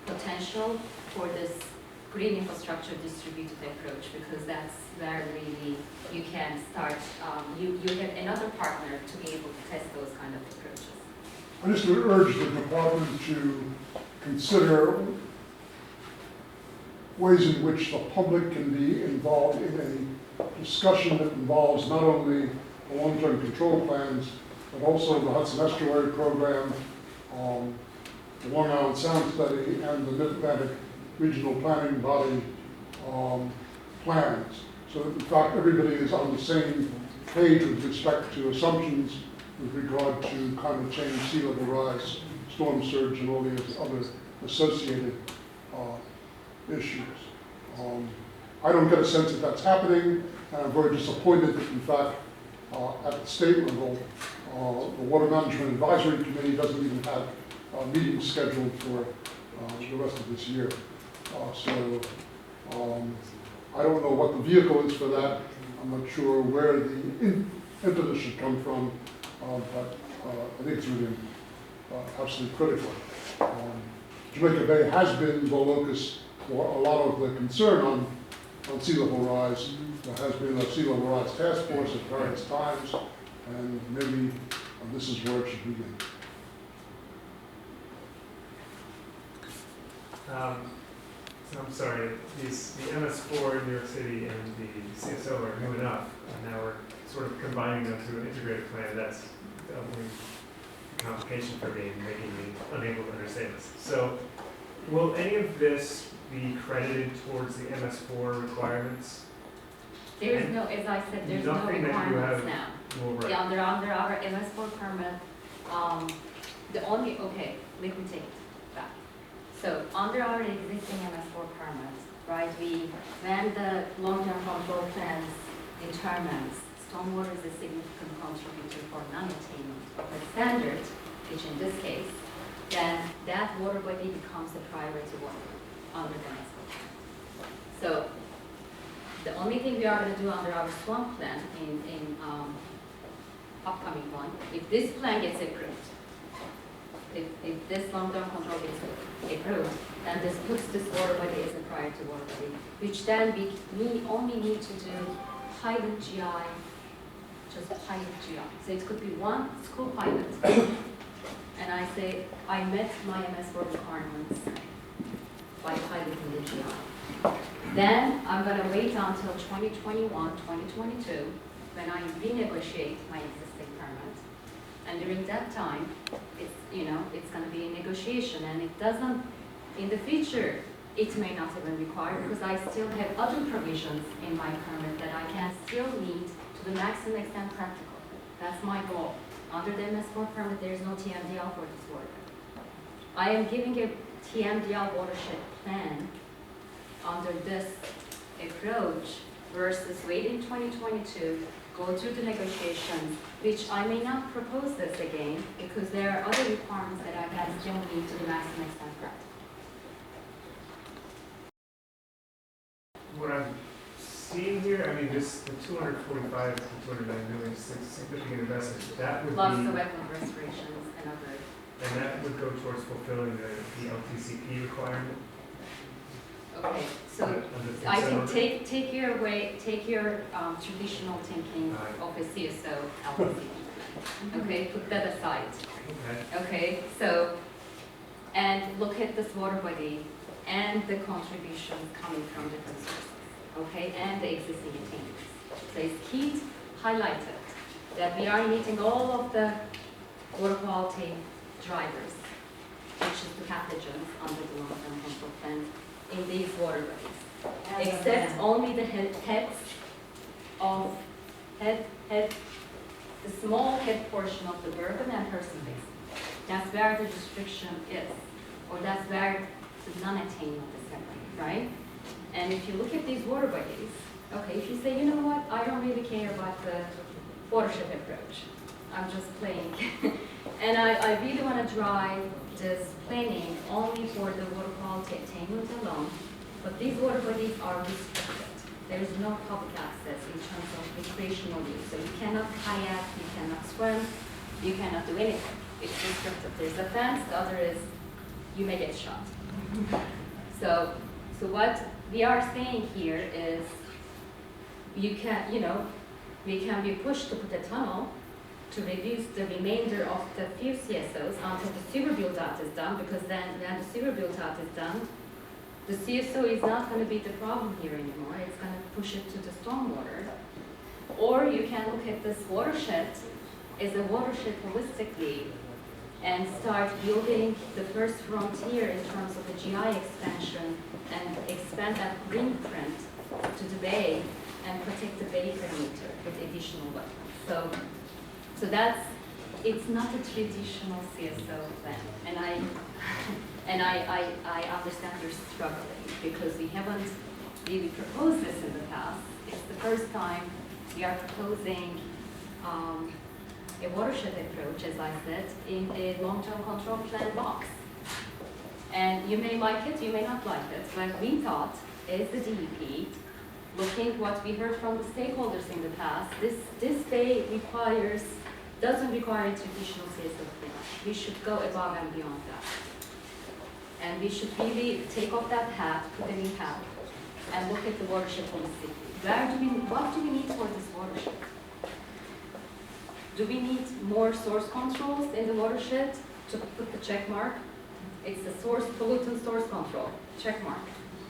potential for this green infrastructure distributed approach, because that's where really you can start, you have another partner to be able to test those kind of approaches. I just would urge the department to consider ways in which the public can be involved in a discussion that involves not only the long-term control plans, but also the Hudson Estuary Program, the Long Island Sound Study, and the Mid-Atlantic Regional Planning Body plans. So that in fact everybody is on the same page with respect to assumptions with regard to climate change, sea level rise, storm surge, and all the other associated issues. I don't get a sense that that's happening, and I'm very disappointed that in fact at the state level, the Water Management Advisory Committee doesn't even have meetings scheduled for the rest of this year. So I don't know what the vehicle is for that. I'm not sure where the impetus should come from, but I think it's really absolutely critical. Jamaica Bay has been the locus for a lot of the concern on sea level rise. There has been a sea level rise task force at various times, and maybe this is where it should begin. So I'm sorry, the MS4 in New York City and the CSO are new enough, and now we're sort of combining them to an integrated plan. That's doubling the complication for me, making me unable to understand this. So, will any of this be credited towards the MS4 requirements? There is no, as I said, there's no Nothing that you requirements have- now. Well, right. Yeah, under our MS4 permit, the only, okay, let me take it back. So under our existing MS4 permit, right, when the long-term control plans determines stormwater is a significant contributor for non-attainment of the standard, which in this case, then that water body becomes a priority water under the MS4 plan. So the only thing we are going to do under our swamp plan in upcoming one, if this plan gets approved, if this long-term control gets approved, then this puts this water body as a priority water body, which then we only need to do pilot GI, just pilot GI. So it could be one school pilot, and I say, I met my MS4 requirements by piloting the GI. Then I'm going to wait until 2021, 2022, when I renegotiate my existing permit. And during that time, it's, it's going to be a negotiation, and it doesn't, in the future, it may not even require, because I still have other provisions in my permit that I can still meet to the maximum extent practical. That's my goal. Under the MS4 permit, there is no TMDL for this water. I am giving a TMDL watershed plan under this approach versus waiting 2022, go through the negotiations, which I may not propose this again because there are other requirements that I can still meet to the maximum extent practical. What I'm seeing here, I mean, the 245 to 209 million is a significant investment. That would Plus be, the wetland restorations and other. and that would go towards fulfilling the LTCP requirement. Okay, so under the I consent think order. take your traditional thinking of a CSO LTC. Okay, put that aside. Okay. Okay, so, and look at this water body and the contributions coming from different sources, okay, and the existing attainments. So it's key to highlight it, that we are meeting all of the water quality drivers, which is the pathogens under the long-term control plan in these water bodies, except only the heads of the small head portion of the Bergen and Person Basin. That's where the restriction is, or that's where the non-attainment is happening, right? And if you look at these water bodies, okay, if you say, you know what, I don't really care about the watershed approach, I'm just playing, and I really want to drive this planning only for the water quality attainment alone, but these water bodies are restricted. There is no public access in terms of recreational use. So you cannot kayak, you cannot swim, you cannot do anything. It's restricted. There's a fence, the other is you may get shot. So what we are saying here is we can be pushed to put a tunnel to reduce the remainder of the few CSOs until the sewer build-out is done, because then when the sewer build-out is done, the CSO is not going to be the problem here anymore. It's going to push it to the stormwater. Or you can look at this watershed as a watershed holistically and start building the first frontier in terms of the GI expansion and expand that green print to the bay and protect the bay perimeter with additional wetlands. So that's, it's not a traditional CSO plan. And I understand you're struggling because we haven't really proposed this in the past. It's the first time we are proposing a watershed approach, as I said, in a long-term control plan box. And you may like it, you may not like it, but we thought, as the DEP, looking what we heard from the stakeholders in the past, this bay doesn't require a traditional CSO plan. We should go above and beyond that. And we should really take off that hat, put a new hat, and look at the watershed holistically. What do we need for this watershed? do we need more source controls in the watershed to put the check mark? It's the source pollutant source control, check mark,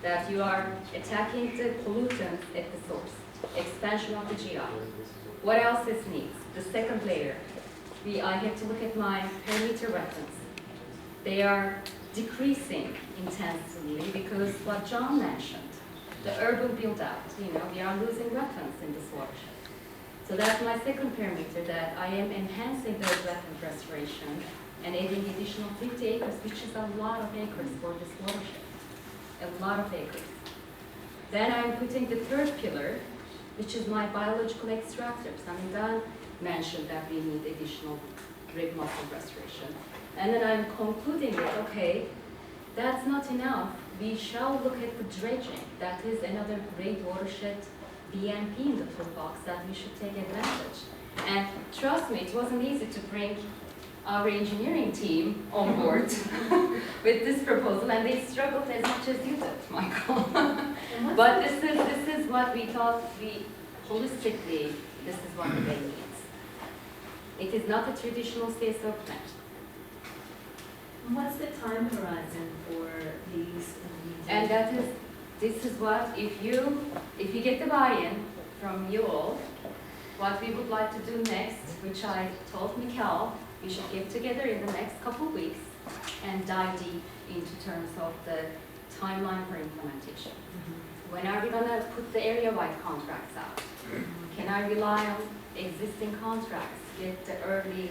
that you are attacking the pollutants at the source, expansion of the GI. What else is needs? The second layer, I have to look at my perimeter wetlands. They are decreasing intensively because what John mentioned, the urban build out, we are losing wetlands in this watershed. So that's my second parameter, that I am enhancing those wetland restoration and adding additional 50 acres, which is a lot of acres for this watershed, a lot of acres. Then I'm putting the third pillar, which is my biological extractors. I mean, Dan mentioned that we need additional rib muscle restoration. And then I'm concluding it, okay, that's not enough. We shall look at the dredging. That is another great watershed BMP in the toolbox that we should take advantage. And trust me, it wasn't easy to bring our engineering team on board with this proposal, and they struggled as much as you did, Michael. But this is what we thought holistically, this is what the bay needs. It is not a traditional CSO plant. What's the time horizon for these? And this is what, if you get the buy-in from you all, what we would like to do next, which I told Mikkel, we should get together in the next couple of weeks and dive deep into terms of the timeline for implementation. When are we gonna put the area-wide contracts out? Can I rely on existing contracts, get the early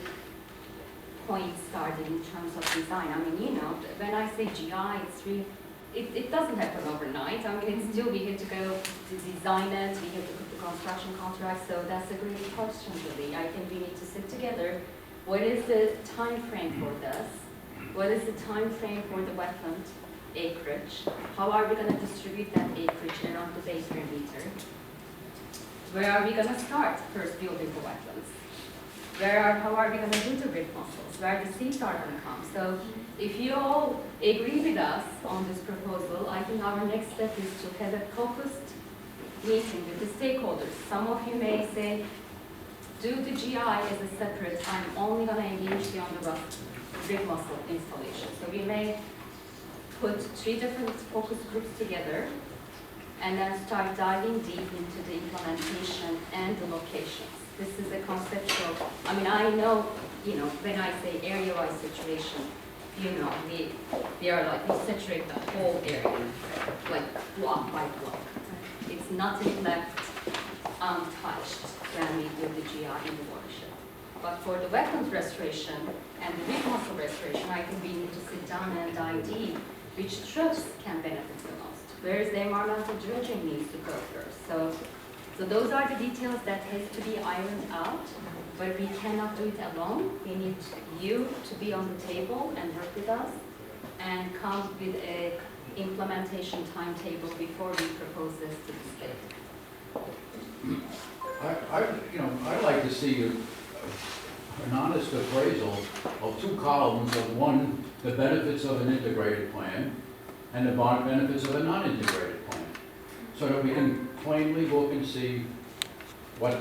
point started in terms of design? I mean, when I say GI, it's really, it doesn't happen overnight. I mean, it's still, we have to go to design it, we have to put the construction contracts, so that's a great question, really. I think we need to sit together. What is the time frame for this? What is the time frame for the wetland acreage? How are we going to distribute that acreage around the base perimeter? Where are we going to start first building the wetlands? How are we going to do the rib mussels? Where the seeds are going to come? So if you all agree with us on this proposal, I think our next step is to have a focused meeting with the stakeholders. Some of you may say, do the GI as a separate, I'm only going to engage you on the rib mussel installation. So we may put 3 different focus groups together and then start diving deep into the implementation and the locations. This is a conceptual, I mean, I know, when I say area-wide saturation, we are like, we saturate the whole area, like block by block. It's nothing left untouched when we do the GI in the watershed. But for the wetland restoration and the rib mussel restoration, I think we need to sit down and dive deep which trust can benefit the most. Where is the environmental dredging needs to go first. So those are the details that has to be ironed out, but we cannot do it alone. We need you to be on the table and work with us and come with a implementation timetable before we propose this to the state. I'd like to see an honest appraisal of 2 columns of one, the benefits of an integrated plan and the benefits of a non-integrated plan, so that we can plainly look and see what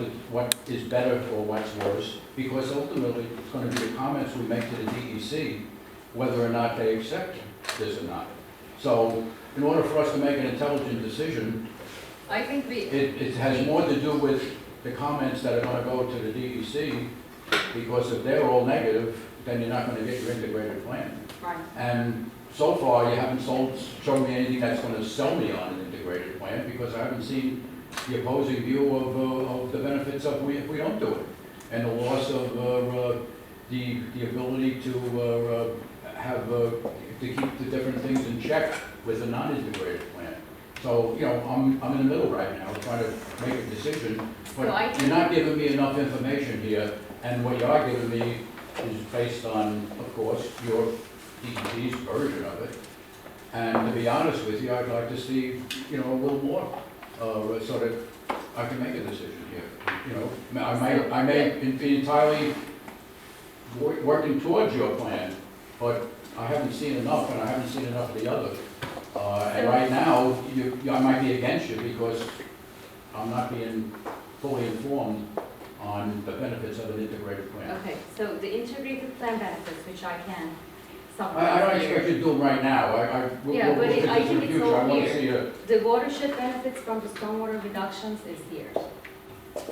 is better or what's worse, because ultimately it's going to be the comments we make to the DEC whether or not they accept this or not. So in order for us to make an intelligent decision, I think it has more to do with the comments that are going to go to the DEC, because if they're all negative, then you're not going to get your integrated plan. Right. And so far, you haven't shown me anything that's going to sell me on an integrated plan, because I haven't seen the opposing view of the benefits of if we don't do it, and the loss of the ability to to keep the different things in check with a non-integrated plan. So, I'm in the middle right now, trying to make a decision, but you're not giving me enough information here, and what you are giving me is based on, of course, your DEP's version of it. And to be honest with you, I'd like to see, a little more, so that I can make a decision here. I may be entirely working towards your plan, but I haven't seen enough, and I haven't seen enough of the other. And right now, I might be against you because I'm not being fully informed on the benefits of an integrated plan. Okay, so the integrated plan benefits, which I can I don't summarize expect here. you to do them right now, we'll Yeah, but look I at this in think the it's future, I all want to here. see the, The watershed benefits from the stormwater reductions is here.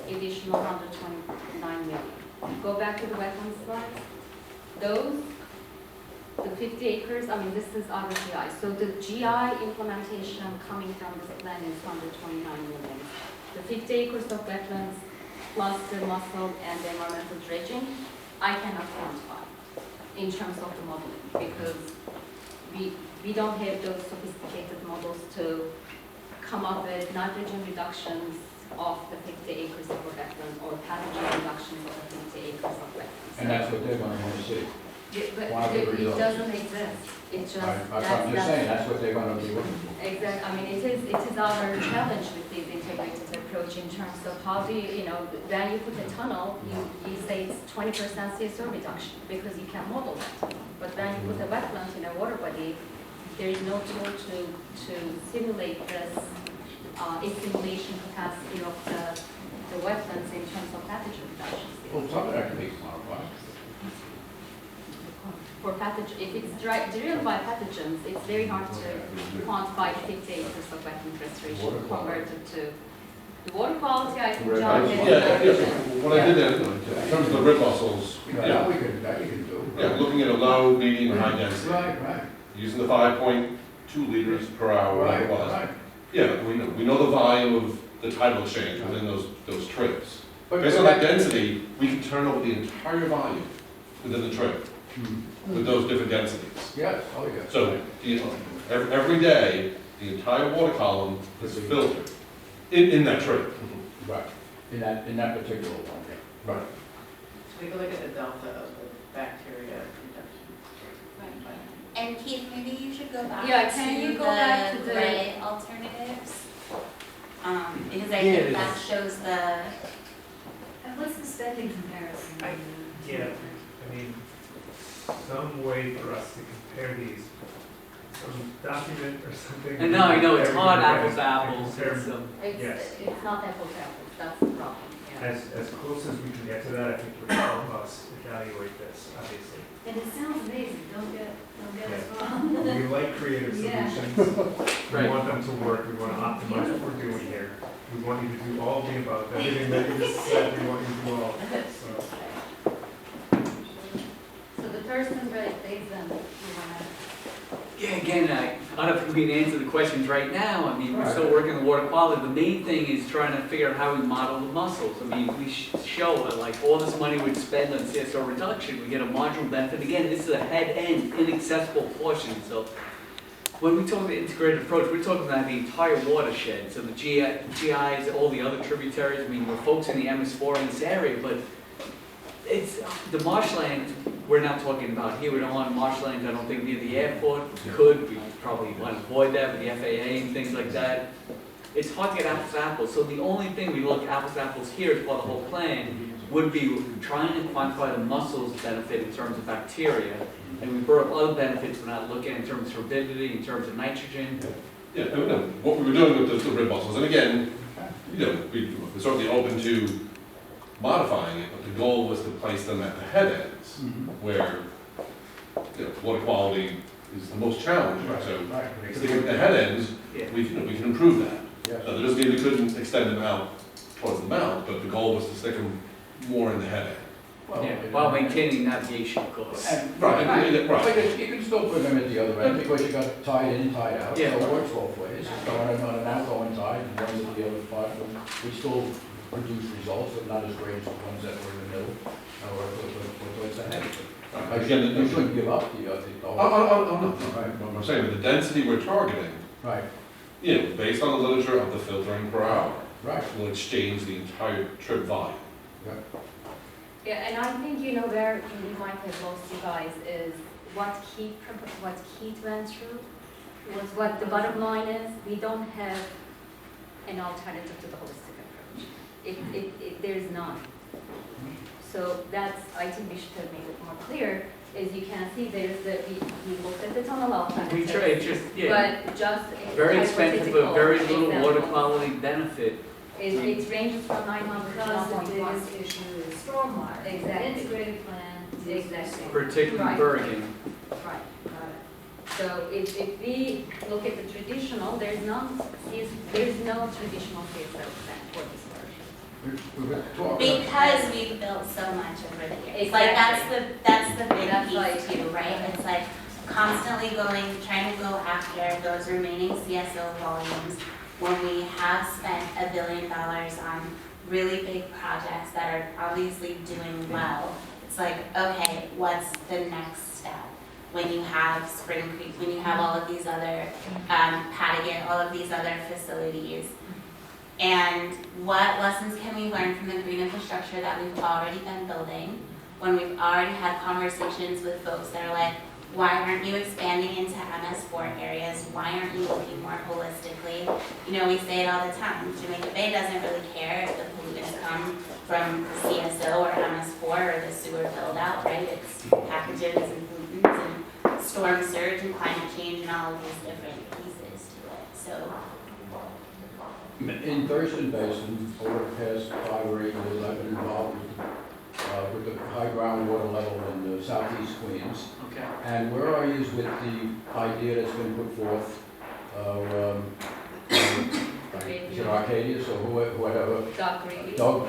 Additional 129 million. Go back to the wetlands slide. Those, the 50 acres, I mean, this is other GI. So the GI implementation coming from this plan is 129 million. The 50 acres of wetlands plus the mussel and the environmental dredging, I cannot quantify in terms of the modeling because we don't have those sophisticated models to come up with nitrogen reductions of the 50 acres of wetlands or pathogen reductions of the 50 acres of wetlands. and that's what they're gonna want to see. Yeah, but quantitative it results. doesn't exist. It's just, I'm just saying, that's what they're gonna be looking for. exactly, I mean, it is our challenge with this integrated approach in terms of how do you, when you put a tunnel, you say it's 20% CSO reduction because you can model that. But when you put a wetland in a water body, there is no tool to simulate this, simulation capacity of the wetlands in terms of pathogen reductions. Well, some of that can be quantified. For pathogen, if it's driven by pathogens, it's very hard to quantify 50 acres of wetland restoration converted to the water quality. I think John has What I did there, in terms of the rib mussels, That you can do. yeah, looking at a low, medium, and high density, Right. using the 5.2 liters per hour, whatever it was. Right. Yeah, we know the volume of the tidal exchange within those trips. But- Based on that density, we can turn over the entire volume within the trip Hmm. with those different densities. Yes, oh, yes. So, every day, the entire water column is filtered in that trip. Right, in that particular one, yeah. Right. So we can look at the delta of the bacteria reduction. And Keith, maybe you should go back Yeah, can you to go back to the the- gray alternatives? Because I Yeah, think it that is. shows the, And what's the spending comparison? Yeah, I mean, some way for us to compare these, some document or something. And now I know it's hard Compare apples to apples, compare it's, Yes. It's not apples to apples, that's the problem. Yeah. As close as we can get to that, I think would help us evaluate this, obviously. And it sounds amazing, don't get us wrong. We like creative Yeah. solutions. We Right. want them to work, we want to optimize what we're doing here. We want you to do all the above, everything that you just said, we want you to do all. So, So the person, right, they then, you wanna, yeah, again, I don't think we can answer the questions right now. I mean, we're Right. still working on water quality. The main thing is trying to figure out how we model the mussels. I mean, we show that like all this money we'd spend on CSO reduction, we get a marginal benefit. Again, this is a head-end, inaccessible portion, so when we talk about the integrated approach, we're talking about the entire watershed, so the GIs, all the other tributaries. I mean, we're focusing the MS4 in this area, but it's, the marshland, we're not talking about here. We don't want marshland, I don't think, near the airport. We could, we probably want to avoid that with the FAA and things like that. It's hard to get apples to apples, so the only thing we look apples to apples here as part of the whole plan would be trying to quantify the mussels benefit in terms of bacteria. And we brought up other benefits we're not looking at in terms of turbidity, in terms of nitrogen. Yeah, what we were doing with the rib mussels, and again, we're certainly open to modifying it, but the goal was to place them at the head ends, where, water quality is the most challenging, so Right. sticking at the head ends, Yeah. we can improve that. Yes. That doesn't mean we couldn't extend them out towards the mouth, but the goal was to stick them more in the head end. Well, Yeah, while maintaining navigation course. And, Right, right, right. but you can still put them at the other end, because you got tied in, tied out, so Yeah. it works both ways. It's going on an outgoing tide, and one with the other part, we still produce results, but not as great as the ones that were in the middle, or towards the head. Right, I again, You shouldn't give up the Oh, whole. no, what I'm saying, with the density we're targeting, Right, based on the literature of the filtering per hour, right, will exchange the entire trip volume. yeah. yeah, and I think, where you might have lost you guys is what Keith went through, was what the bottom line is, we don't have an alternative to the holistic approach. There's none. So that's, I think we should have made it more clear, is you can see there's we looked at the tunnel We alternative. try, just, yeah, But just. very expensive, but very little water hypothetical quality benefit. It ranges from 900 to Because the 1.1. biggest issue is stormwater. Exactly. Integrated plan. Exactly. Particularly Right. Bergen. Right, got it. So if we look at the traditional, there's no traditional CSO plan for this version. We're talking. Because we've built so much over the years. Like, that's the big That's like- piece too, right? It's like constantly trying to go after those remaining CSO volumes when we have spent $1 billion on really big projects that are obviously doing well. It's like, okay, what's the next step? When you have Spring Creek, when you have all of these other, Pattigan, all of these other facilities. And what lessons can we learn from the green infrastructure that we've already been building? When we've already had conversations with folks that are like, why aren't you expanding into MS4 areas? Why aren't you looking more holistically? You know, we say it all the time. Jamaica Bay doesn't really care if the pollutants come from CSO or MS4 or the sewer build out, right? It's pathogens and pollutants and storm surge and climate change and all of these different pieces to it. So In Thurston Basin, over the past 5 or 8 years, I've been involved with the high groundwater level in southeast Queens. Okay. And where are you with the idea that's been put forth, is it Arcadius or whoever? Doug Greeley. Doug,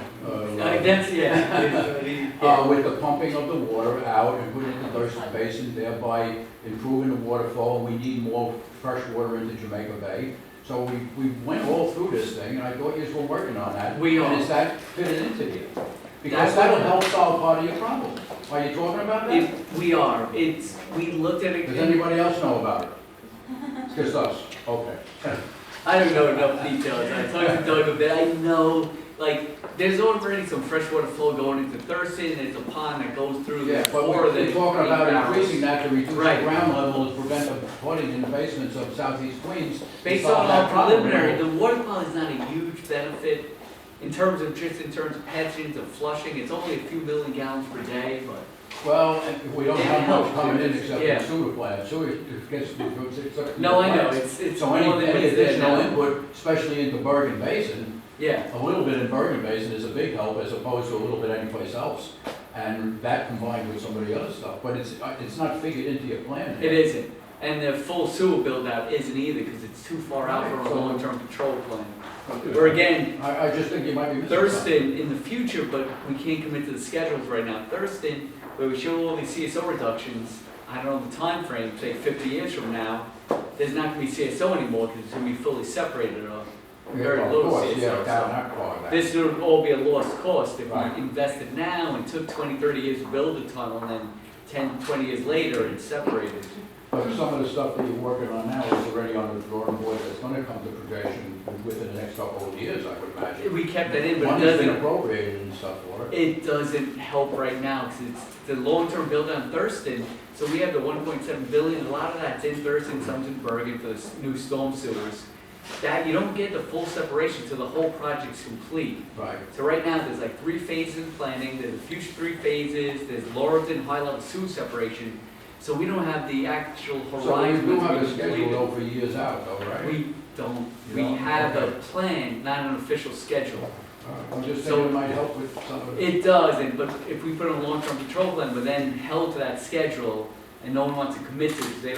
That's, yeah. with the pumping of the water out and putting it in the Thurston Basin, thereby improving the water flow. We need more fresh water into Jamaica Bay. So we went all through this thing, and I thought you were working on that. We are. And is that fitted into here? That's Because that'll help solve part of your problem. Are you talking about that? We are. We looked at it. Does anybody else know about it? Just us, okay. I don't know enough details. I talked to Doug a bit. I know, like, there's already some freshwater flow going into Thurston. There's a pond that goes through Yeah, the but floor of the we're talking about barrels. increasing that to reduce the Right. ground level to prevent the flooding in the basements of southeast Queens. to Based solve on that our problem. preliminary, the water quality is not a huge benefit in terms of pathogens of flushing. It's only a few million gallons per day, but Well, and we don't have much coming in except Yeah. for sewer plant. Sewer gets, no, I know, it's So more any than what's there additional now. input, especially into Bergen Basin, Yeah, a little bit in Bergen Basin is a big help as opposed to a little bit anyplace else. And that combined with some of the other stuff, but it's not figured into your plan. it isn't. And the full sewer build out isn't either because it's too far out from a long-term control plan. Or again, I just think you might be missing something. Thurston in the future, but we can't commit to the schedules right now. Thurston, where we show all these CSO reductions, I don't know the time frame. Say 50 years from now, there's not gonna be CSO anymore because it's gonna be fully separated or very Yeah, low of course, CSO. yeah, So that part of that. this would all be a lost cost if Right. we invested now and took 20, 30 years to build a tunnel and then 10, 20 years later it's separated. But some of the stuff that you're working on now is already on the drawing board that's gonna come to projection within the next couple of years, I would imagine. We kept that in, but it Money's been doesn't, appropriated and stuff for it. it doesn't help right now because it's the long-term build on Thurston. So we have the 1.7 billion, a lot of that's in Thurston, some's in Bergen for the new storm sewers. That, you don't get the full separation till the whole project's complete. Right. So right now, there's like 3 phases of planning, there's a future 3 phases, there's Laurelton high-level sewer separation. So we don't have the actual So horizon. we do have a to schedule complete though it. for years out though, right? We don't, You we don't? have a Okay. plan, not an official schedule. All right, I'm just So- thinking it might help with some of the. It does, but if we put in a long-term control plan, but then held to that schedule, and no one wants to commit to it, because they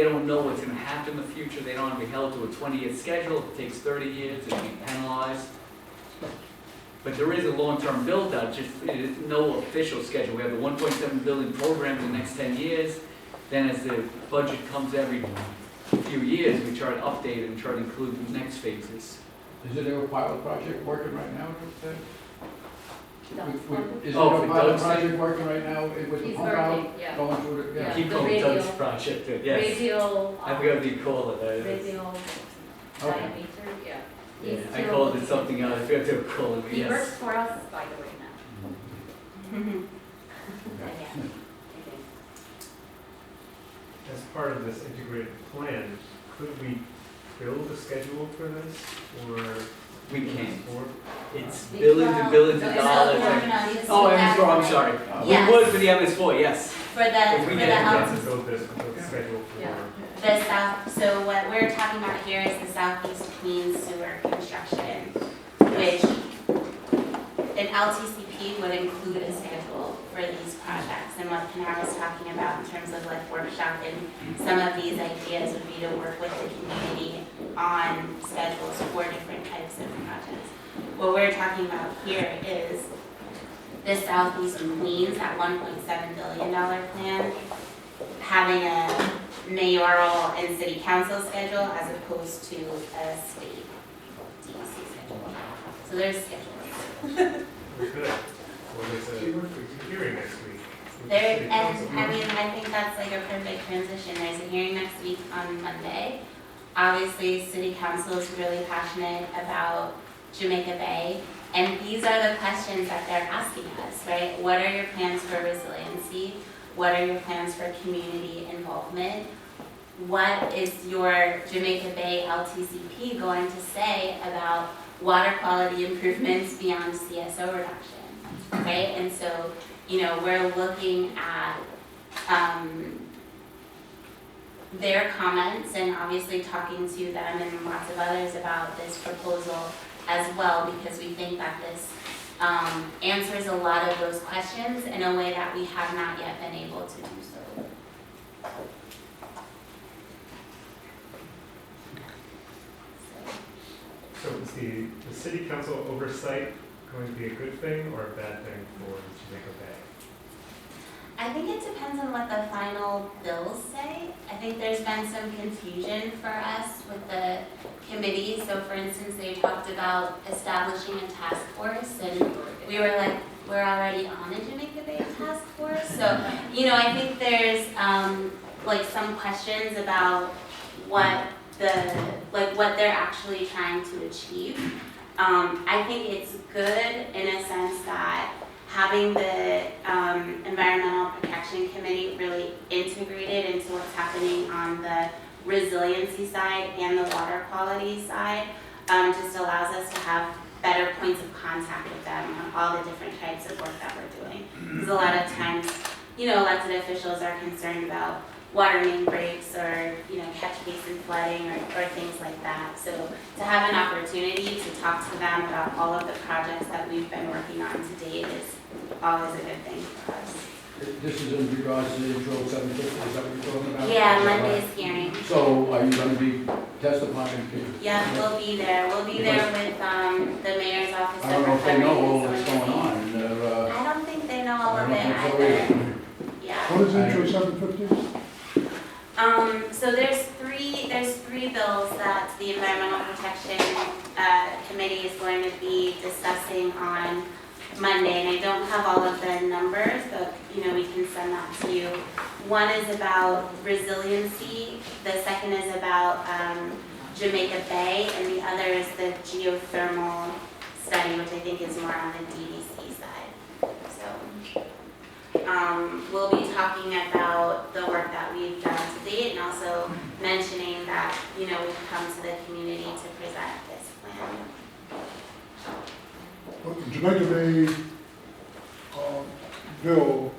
don't know what's gonna happen in the future, they don't wanna be held to a 20-year schedule, if it takes 30 years, they'll be penalized. But there is a long-term build-out, just, it is no official schedule, we have the 1.7 billion program in the next 10 years, then as the budget comes every few years, we try to update it and try to include the next phases. Is it a pilot project working right now? Is it Oh, a for pilot Doug's project working right now with the He's pump working, out? yeah. Going through the, yeah. Keep the going Doug's radial- project, yes. Radial. I forgot what you call it. Radial Okay. diameter, yeah. Yeah, He's I still called it looking. something else, I forgot to call it, He yes. works for us, by the way, now. Okay. As part of this integrated plan, could we build a schedule for this, or? We can't. Or- It's billions and billions of dollars. Oh, MS4, I'm sorry. Yes. We would for the MS4, yes. For the, If we for get the it, out To build this, build a schedule for. Yeah. the south, so what we're talking about here is the southeast Queens sewer construction. LTCP would include a schedule for these projects, and what Pinar was talking about in terms of like workshopping some of these ideas would be to work with the community on schedules for different types of projects. What we're talking about here is the Southeast Queens, that $1.7 billion plan, having a mayoral and city council schedule as opposed to a state DEC schedule. So there's schedules. Good. Well, there's a hearing next week. with the There, city and council. I mean, I think that's like a perfect transition. There's a hearing next week on Monday. Obviously, city council is really passionate about Jamaica Bay, and these are the questions that they're asking us, right? What are your plans for resiliency? What are your plans for community involvement? What is your Jamaica Bay LTCP going to say about water quality improvements beyond CSO reduction, right? And so, we're looking at their comments and obviously talking to them and lots of others about this proposal as well, because we think that this answers a lot of those questions in a way that we have not yet been able to do so. So is the city council oversight going to be a good thing or a bad thing for Jamaica Bay? I think it depends on what the final bills say. I think there's been some confusion for us with the committee. So for instance, they talked about establishing a task force, and we were like, we're already on a Jamaica Bay task force. So, I think there's like some questions about what they're actually trying to achieve. I think it's good in a sense that having the Environmental Protection Committee really integrated into what's happening on the resiliency side and the water quality side just allows us to have better points of contact with them on all the different types of work that we're doing. Because a lot of times, elected officials are concerned about water main breaks or, catch basin flooding or things like that. So to have an opportunity to talk to them about all of the projects that we've been working on to date is always a good thing for us. This is in regards to the intro 750, is that what you're talking about? Yeah, Monday's hearing. So are you going to be testifying? Yeah, we'll be there. We'll be there with the mayor's office. I don't know if they know all that's going on. I don't think they know all of it I don't either. think so. Yeah. What is intro 750? So there's three bills that the Environmental Protection Committee is going to be discussing on Monday, and I don't have all of the numbers, but we can send that to you. One is about resiliency, the second is about Jamaica Bay, and the other is the geothermal study, which I think is more on the DEC side. So we'll be talking about the work that we've done to date, and also mentioning that we've come to the community to present this plan. But the Jamaica Bay bill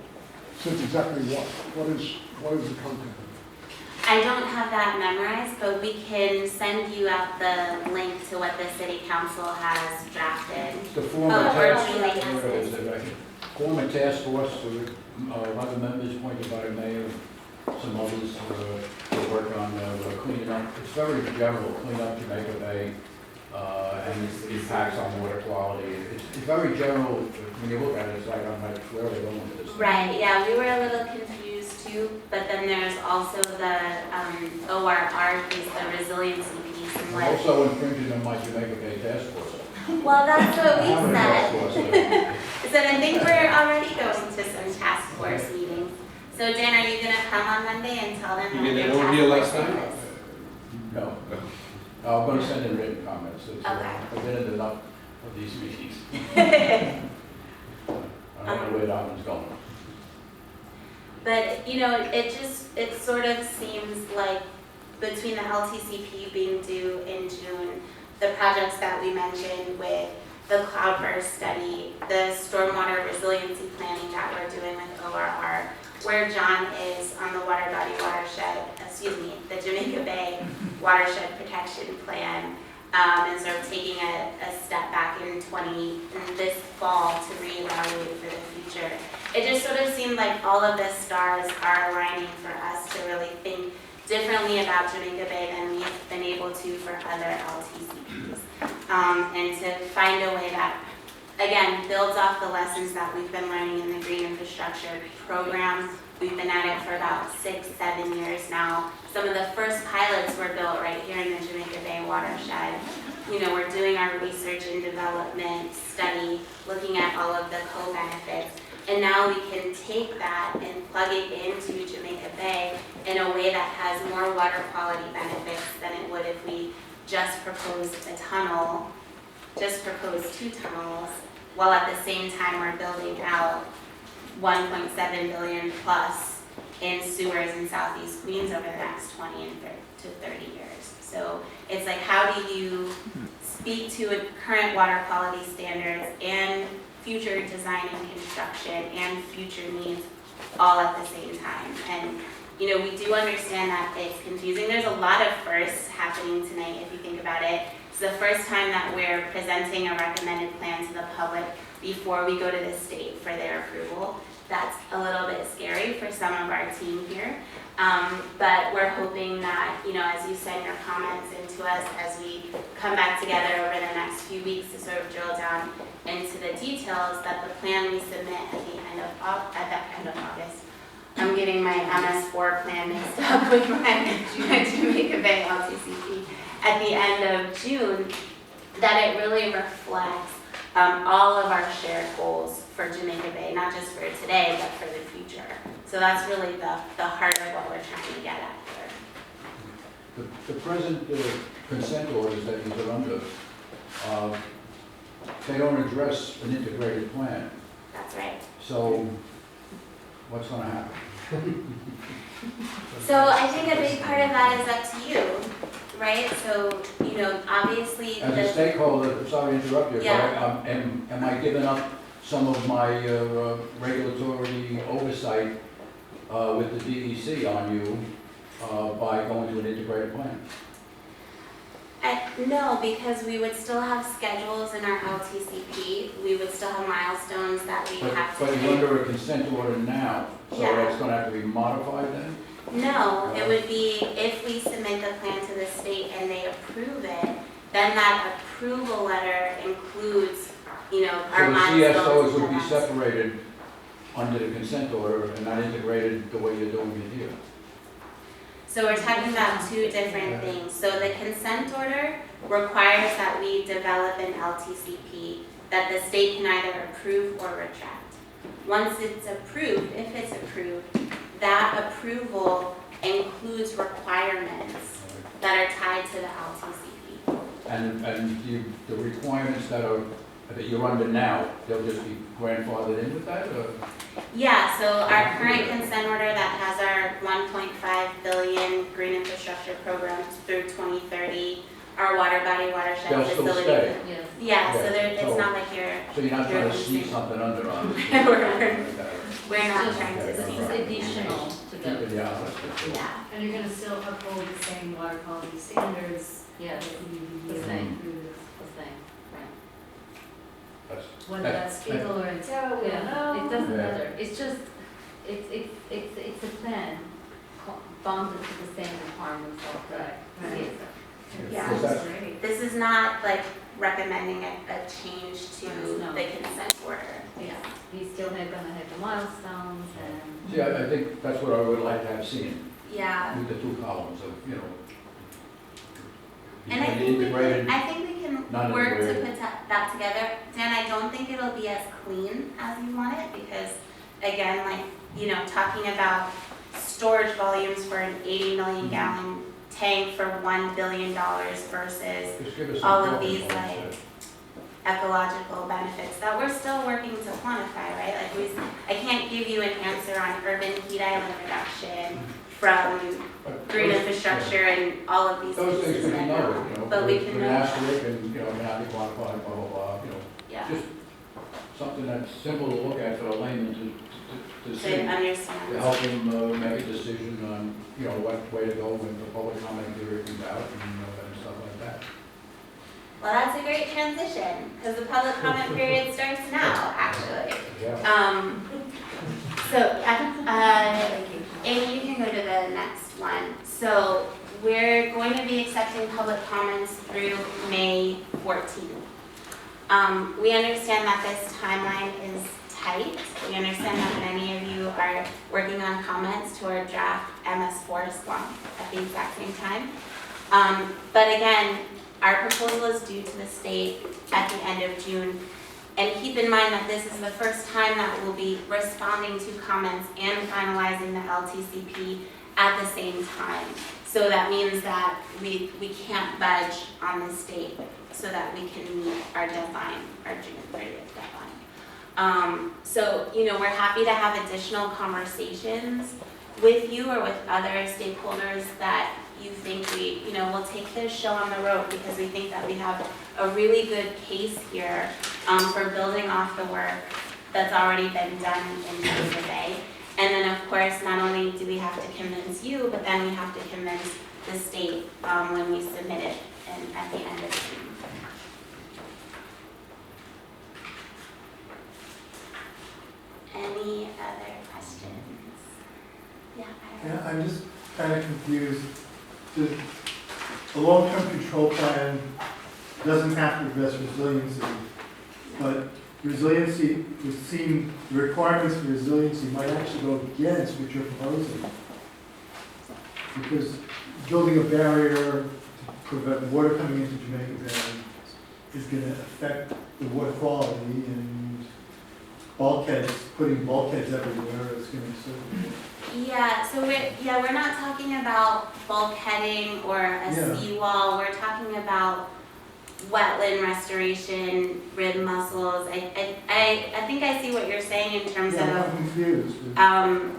says exactly what? What is the content of it? I don't have that memorized, but we can send you out the link to what the city council has drafted. The former or task, Julie has it. former task force, other members pointed by the mayor, some others to work on cleaning up. It's very general, clean up Jamaica Bay and its impacts on water quality. It's very general. When you look at it, it's like, I'm like, where are they going with this? Right, yeah, we were a little confused too, but then there's also the ORR piece, the resiliency piece, and I'm what. also infringing on my Jamaica Bay task force. Well, that's what I have we a task said. force there. So I think we're already going to some task force meetings. So Dan, are you gonna come on Monday and tell them You what mean your they weren't here task last force time? is? No. I'm going to send in written comments. Okay. I've been in enough of these meetings. I don't know where that one's going. But, it sort of seems like between the LTCP being due in June, the projects that we mentioned with the cloudburst study, the stormwater resiliency planning that we're doing with ORR, where John is on the water body watershed, the Jamaica Bay watershed protection plan, and sort of taking a step back in this fall to reevaluate for the future. It just sort of seemed like all of the stars are aligning for us to really think differently about Jamaica Bay than we've been able to for other LTCPs. And to find a way that, again, builds off the lessons that we've been learning in the green infrastructure program. We've been at it for about 6-7 years now. Some of the first pilots were built right here in the Jamaica Bay watershed. You know, we're doing our research and development study, looking at all of the co-benefits. And now we can take that and plug it into Jamaica Bay in a way that has more water quality benefits than it would if we just proposed a tunnel, just proposed 2 tunnels, while at the same time we're building out 1.7 billion plus in sewers in Southeast Queens over the next 20 to 30 years. So it's like, how do you speak to current water quality standards and future design and construction and future needs all at the same time? And you know, we do understand that it's confusing. There's a lot of firsts happening tonight if you think about it. It's the first time that we're presenting a recommended plan to the public before we go to the state for their approval. That's a little bit scary for some of our team here. But we're hoping that, you know, as you send your comments into us as we come back together over the next few weeks to sort of drill down into the details, that the plan we submit at the end of August. I'm getting my MS4 plan mixed up with my Jamaica Bay LTCP at the end of June, that it really reflects all of our shared goals for Jamaica Bay, not just for today, but for the future. So that's really the heart of what we're trying to get at here. The present consent orders that these are under, they don't address an integrated plan. That's right. So what's going to happen? So I think a big part of that is up to you, right? So, you know, obviously As a stakeholder, sorry to interrupt you, Yeah. but am I giving up some of my regulatory oversight with the DEC on you by going to an integrated plan? No, because we would still have schedules in our LTCP. We would still have milestones that we have to But hit. you're under a consent order now, so Yeah. that's going to have to be modified then? No, it would be if we submit the plan to the state and they approve it, then that approval letter includes, you know, our So the milestones. CSOs would and be that's- separated under the consent order and not integrated the way you're doing it here? So we're talking about 2 different things. So the consent order requires that we develop an LTCP that the state can either approve or retract. Once it's approved, if it's approved, that approval includes requirements that are tied to the LTCP. And the requirements that you're under now, they'll just be grandfathered in with that, or? Yeah, so our current consent order that has our 1.5 billion green infrastructure programs through 2030, our water body watershed They'll still facility. stay. Yes. Yeah, so Yeah, it's so- not like you're So you're not trying to sneak losing- something under on us? we're not Just- trying to This see is something. additional to Keep it, the, yeah, that's good. Yeah. And you're gonna still uphold the same water quality standards yes, that the you same, through this. the same, right. That's- Whether that's Spiegel or Terra, we don't know. Yeah, it doesn't Yeah. matter, it's just, it's a plan bounded to the same requirements of the Right. CSO. Yeah. Is that- Great. This is not like recommending a change to No. the consent order. Yeah, we still have gonna have the milestones and. See, I think that's what I would like to have seen, Yeah. with the 2 columns of, you know, And I between think we integrated, can, I think we can not work to integrated. put that together. Dan, I don't think it'll be as clean as you want it because, again, like, you know, talking about storage volumes for an 80 million gallon tank for $1 billion versus just give us some all of talking these, points like, there. ecological benefits that we're still working to quantify, right? Like I can't give you an answer on urban heat island reduction from But green those- infrastructure and all of these Those things pieces we can right know, now. you know, But we with can an know that. asterisk and, you know, cannot be quantified, blah, blah, blah, you know, Yeah, just something that's simple to look at for the layman to see. to To understand. help them make a decision on, you know, what way to go when the public comment period comes out and stuff like that. Well, that's a great transition, because the public comment period starts now, actually. Yeah. Amy, you can go to the next one. So we're going to be accepting public comments through May 14th. We understand that this timeline is tight. We understand that many of you are working on comments to our draft MS4 slump at the exact same time. But again, our proposal is due to the state at the end of June. And keep in mind that this is the first time that we'll be responding to comments and finalizing the LTCP at the same time. So that means that we can't budge on this date so that we can meet our deadline, our June 30th deadline. So, we're happy to have additional conversations with you or with other stakeholders that you think we'll take this show on the road, because we think that we have a really good case here for building off the work that's already been done in the survey. And then, of course, not only do we have to convince you, but then we have to convince the state when we submit it at the end of June. Any other questions? Yeah. Yeah, I'm just kind of confused. The long-term control plan doesn't have to address resiliency, but resiliency would seem, the requirements for resiliency might actually go against what you're proposing. Because building a barrier to prevent water coming into Jamaica Bay is going to affect the water quality, and bulkheads, putting bulkheads everywhere is going to Yeah, so we're not talking about bulkheading or a seawall. We're talking about wetland restoration, rib mussels. I think I see what you're saying in terms I'm confused. of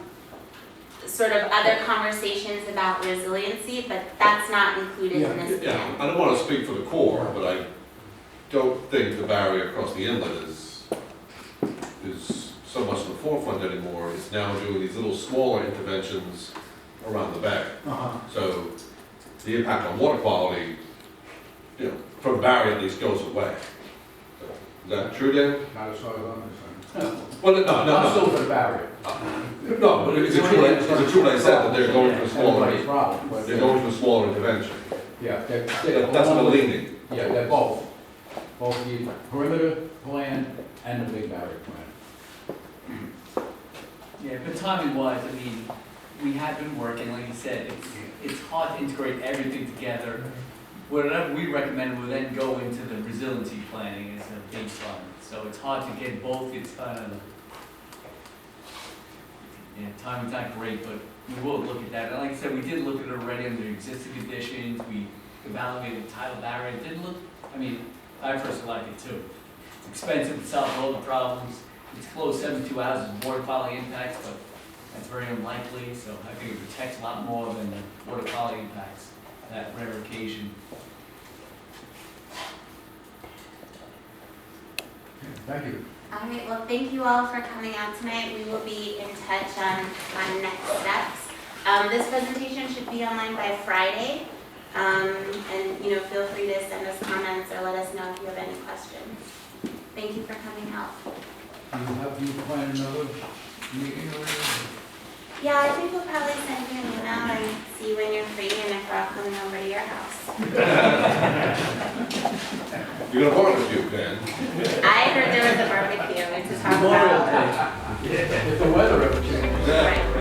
sort of other conversations about resiliency, but that's not included in this Yeah, plan. I don't want to speak for the Corps, but I don't think the barrier across the inlet is so much in the forefront anymore. It's now doing these little smaller interventions around the bay. So the impact on water quality, from the barrier at least goes away. So, is that true, Dan? Not as far as I'm concerned. Well, I'm still no. for the barrier. No, but it's a true like I said, that they're going to a smaller, Everybody's problem, but they're going to a smaller intervention. yeah, That's what I'm leaning. Yeah, they're both the perimeter plan and the big barrier plan. Yeah, but timing wise, I mean, we have been working, like you said, it's hard to integrate everything together. Whatever we recommend will then go into the resiliency planning as a baseline. So it's hard to get both, it's kind of, timing's not great, but we will look at that. And like I said, we did look at it already under existing conditions, we evaluated the tidal barrier, it didn't look, I personally like it too. It's expensive to solve all the problems. It's closed 72 hours of water quality impacts, but that's very unlikely, so I think it protects a lot more than the water quality impacts, that rare occasion. Thank you. All right, well, thank you all for coming out tonight. We will be in touch on next steps. This presentation should be online by Friday. And feel free to send us comments or let us know if you have any questions. Thank you for coming out. Do you plan another meeting or anything? Yeah, I think we'll probably send you an email and see when you're free and if we're all coming over to your house. You're gonna barbecue, Dan? I heard there was a barbecue to talk about. If the weather ever changes. Right.